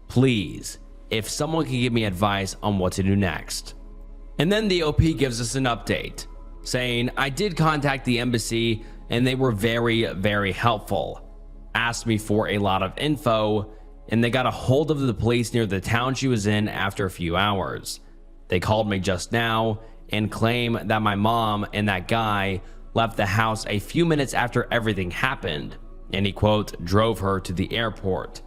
Please, if someone can give me advice on what to do next. And then the OP gives us an update, saying, I did contact the embassy and they were very, very helpful. Asked me for a lot of info, and they got a hold of the police near the town she was in after a few hours. They called me just now and claim that my mom and that guy left the house a few minutes after everything happened, and he, quote, drove her to the airport.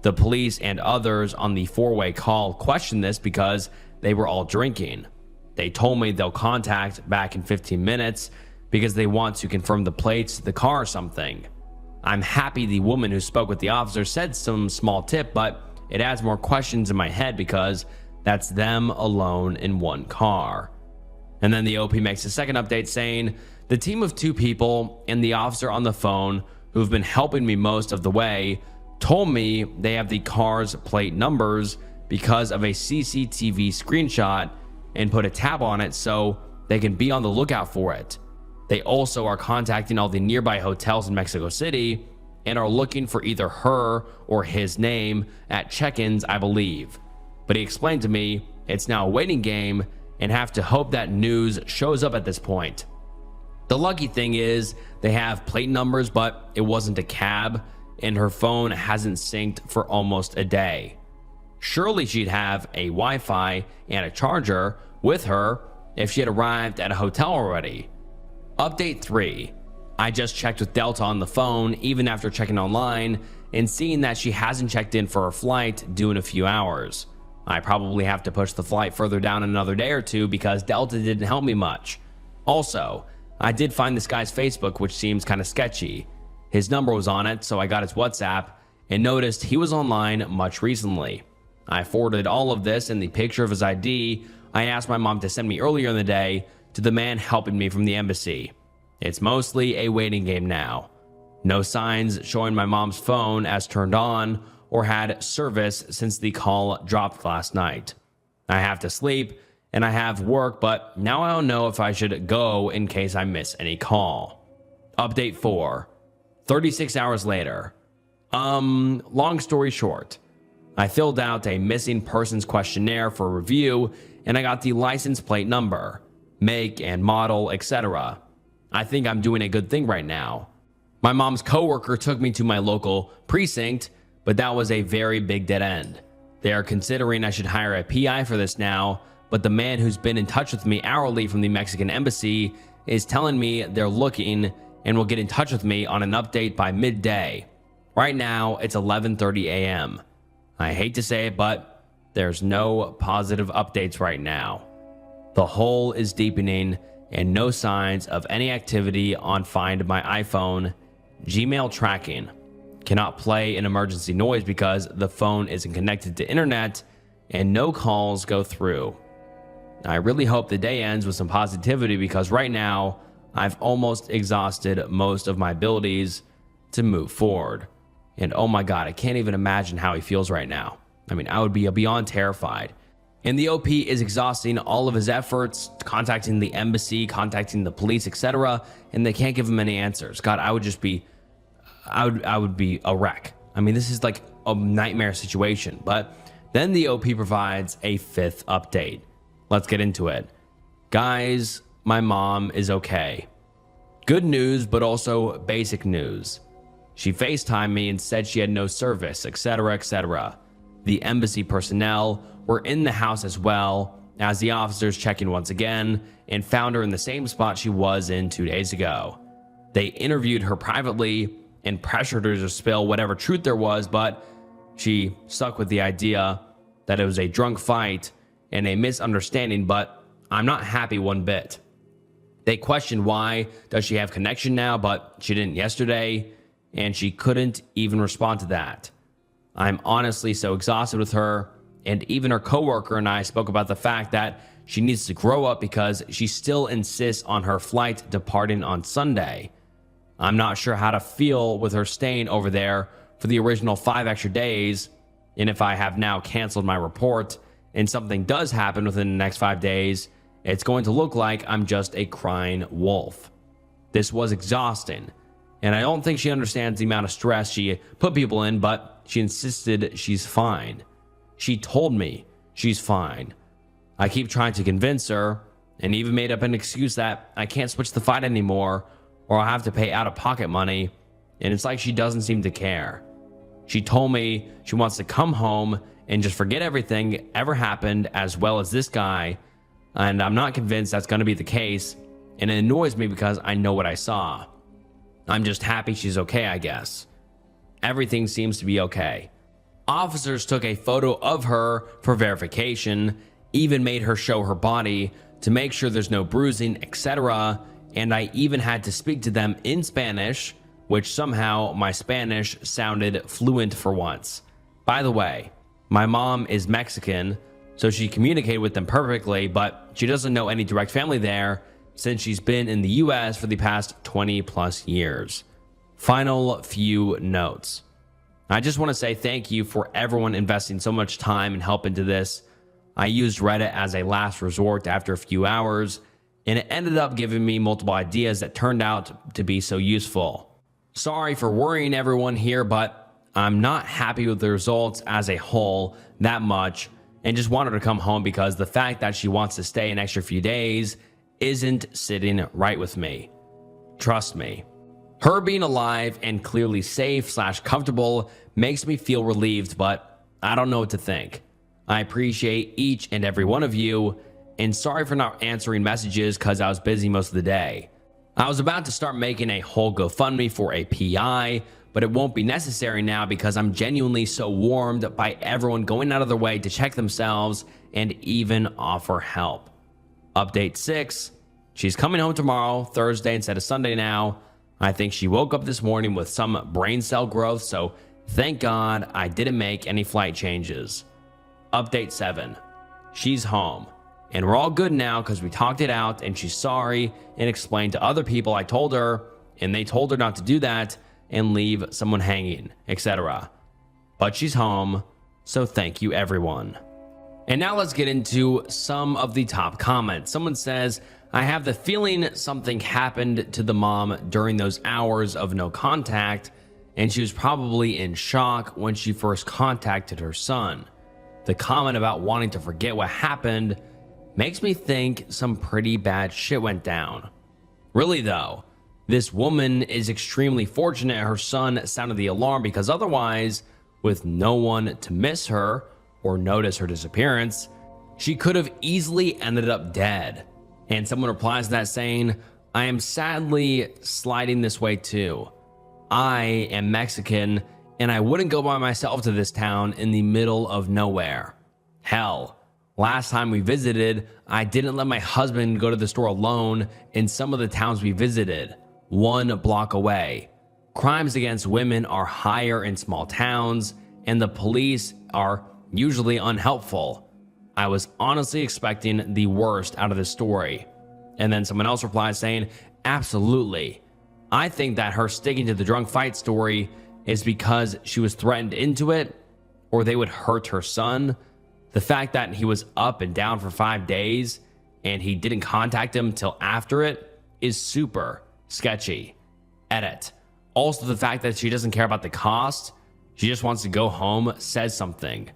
The police and others on the four-way call questioned this because they were all drinking. They told me they'll contact back in 15 minutes because they want to confirm the plates to the car or something. I'm happy the woman who spoke with the officer said some small tip, but it adds more questions in my head because that's them alone in one car. And then the OP makes a second update saying, the team of 2 people and the officer on the phone who've been helping me most of the way told me they have the car's plate numbers because of a CCTV screenshot and put a tab on it so they can be on the lookout for it. They also are contacting all the nearby hotels in Mexico City and are looking for either her or his name at check-ins, I believe. But he explained to me it's now a waiting game and have to hope that news shows up at this point. The lucky thing is they have plate numbers, but it wasn't a cab and her phone hasn't synced for almost a day. Surely she'd have a Wi-Fi and a charger with her if she had arrived at a hotel already. Update 3. I just checked with Delta on the phone even after checking online and seeing that she hasn't checked in for her flight due in a few hours. I probably have to push the flight further down another day or two because Delta didn't help me much. Also, I did find this guy's Facebook, which seems kind of sketchy. His number was on it, so I got his WhatsApp and noticed he was online much recently. I forwarded all of this and the picture of his ID I asked my mom to send me earlier in the day to the man helping me from the embassy. It's mostly a waiting game now. No signs showing my mom's phone as turned on or had service since the call dropped last night. I have to sleep and I have work, but now I don't know if I should go in case I miss any call. Update 4. 36 hours later. Long story short, I filled out a missing persons questionnaire for review and I got the license plate number, make and model, etc. I think I'm doing a good thing right now. My mom's coworker took me to my local precinct, but that was a very big dead end. They are considering I should hire a PI for this now, but the man who's been in touch with me hourly from the Mexican embassy is telling me they're looking and will get in touch with me on an update by midday. Right now, it's 11:30 a.m. I hate to say it, but there's no positive updates right now. The hole is deepening and no signs of any activity on Find My iPhone. Gmail tracking. Cannot play an emergency noise because the phone isn't connected to internet and no calls go through. I really hope the day ends with some positivity because right now I've almost exhausted most of my abilities to move forward. And oh my God, I can't even imagine how he feels right now. I mean, I would be beyond terrified. And the OP is exhausting all of his efforts, contacting the embassy, contacting the police, etc. And they can't give him any answers. God, I would just be, I would be a wreck. I mean, this is like a nightmare situation. But then the OP provides a 5th update. Let's get into it. Guys, my mom is okay. Good news, but also basic news. She FaceTimed me and said she had no service, etc., etc. The embassy personnel were in the house as well as the officers checking once again and found her in the same spot she was in 2 days ago. They interviewed her privately and pressured her to spill whatever truth there was, but she stuck with the idea that it was a drunk fight and a misunderstanding, but I'm not happy one bit. They questioned why does she have connection now, but she didn't yesterday, and she couldn't even respond to that. I'm honestly so exhausted with her and even her coworker and I spoke about the fact that she needs to grow up because she still insists on her flight departing on Sunday. I'm not sure how to feel with her staying over there for the original 5 extra days, and if I have now canceled my report and something does happen within the next 5 days, it's going to look like I'm just a crying wolf. This was exhausting, and I don't think she understands the amount of stress she put people in, but she insisted she's fine. She told me she's fine. I keep trying to convince her, and even made up an excuse that I can't switch the flight anymore or I'll have to pay out-of-pocket money, and it's like she doesn't seem to care. She told me she wants to come home and just forget everything ever happened, as well as this guy, and I'm not convinced that's going to be the case, and it annoys me because I know what I saw. I'm just happy she's okay, I guess. Everything seems to be okay. Officers took a photo of her for verification, even made her show her body to make sure there's no bruising, etc. And I even had to speak to them in Spanish, which somehow my Spanish sounded fluent for once. By the way, my mom is Mexican, so she communicated with them perfectly, but she doesn't know any direct family there since she's been in the US for the past 20 plus years. Final few notes. I just want to say thank you for everyone investing so much time and help into this. I used Reddit as a last resort after a few hours, and it ended up giving me multiple ideas that turned out to be so useful. Sorry for worrying everyone here, but I'm not happy with the results as a whole that much, and just want her to come home because the fact that she wants to stay an extra few days isn't sitting right with me. Trust me. Her being alive and clearly safe/comfortable makes me feel relieved, but I don't know what to think. I appreciate each and every one of you, and sorry for not answering messages because I was busy most of the day. I was about to start making a whole GoFundMe for a PI, but it won't be necessary now because I'm genuinely so warmed by everyone going out of their way to check themselves and even offer help. Update 6. She's coming home tomorrow, Thursday instead of Sunday now. I think she woke up this morning with some brain cell growth, so thank God I didn't make any flight changes. Update 7. She's home, and we're all good now because we talked it out and she's sorry and explained to other people I told her, and they told her not to do that and leave someone hanging, etc. But she's home, so thank you everyone. And now let's get into some of the top comments. Someone says, I have the feeling something happened to the mom during those hours of no contact, and she was probably in shock when she first contacted her son. The comment about wanting to forget what happened makes me think some pretty bad shit went down. Really though, this woman is extremely fortunate her son sounded the alarm, because otherwise, with no one to miss her or notice her disappearance, she could have easily ended up dead. And someone replies to that saying, I am sadly sliding this way too. I am Mexican, and I wouldn't go by myself to this town in the middle of nowhere. Hell, last time we visited, I didn't let my husband go to the store alone in some of the towns we visited, 1 block away. Crimes against women are higher in small towns, and the police are usually unhelpful. I was honestly expecting the worst out of this story. And then someone else replies saying, absolutely. I think that her sticking to the drunk fight story is because she was threatened into it, or they would hurt her son. The fact that he was up and down for 5 days and he didn't contact him till after it is super sketchy. Edit. Also, the fact that she doesn't care about the cost, she just wants to go home, says something.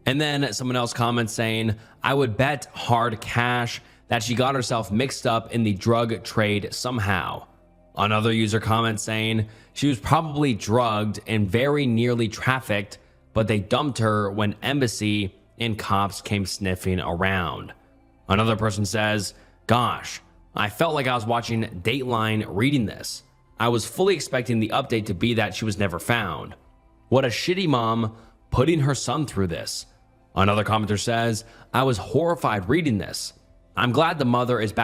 And then someone else comments saying, I would bet hard cash that she got herself mixed up in the drug trade somehow. Another user comments saying she was probably drugged and very nearly trafficked, but they dumped her when embassy and cops came sniffing around. Another person says, gosh, I felt like I was watching Dateline reading this. I was fully expecting the update to be that she was never found. What a shitty mom putting her son through this. Another commenter says, I was horrified reading this. I'm glad the mother is back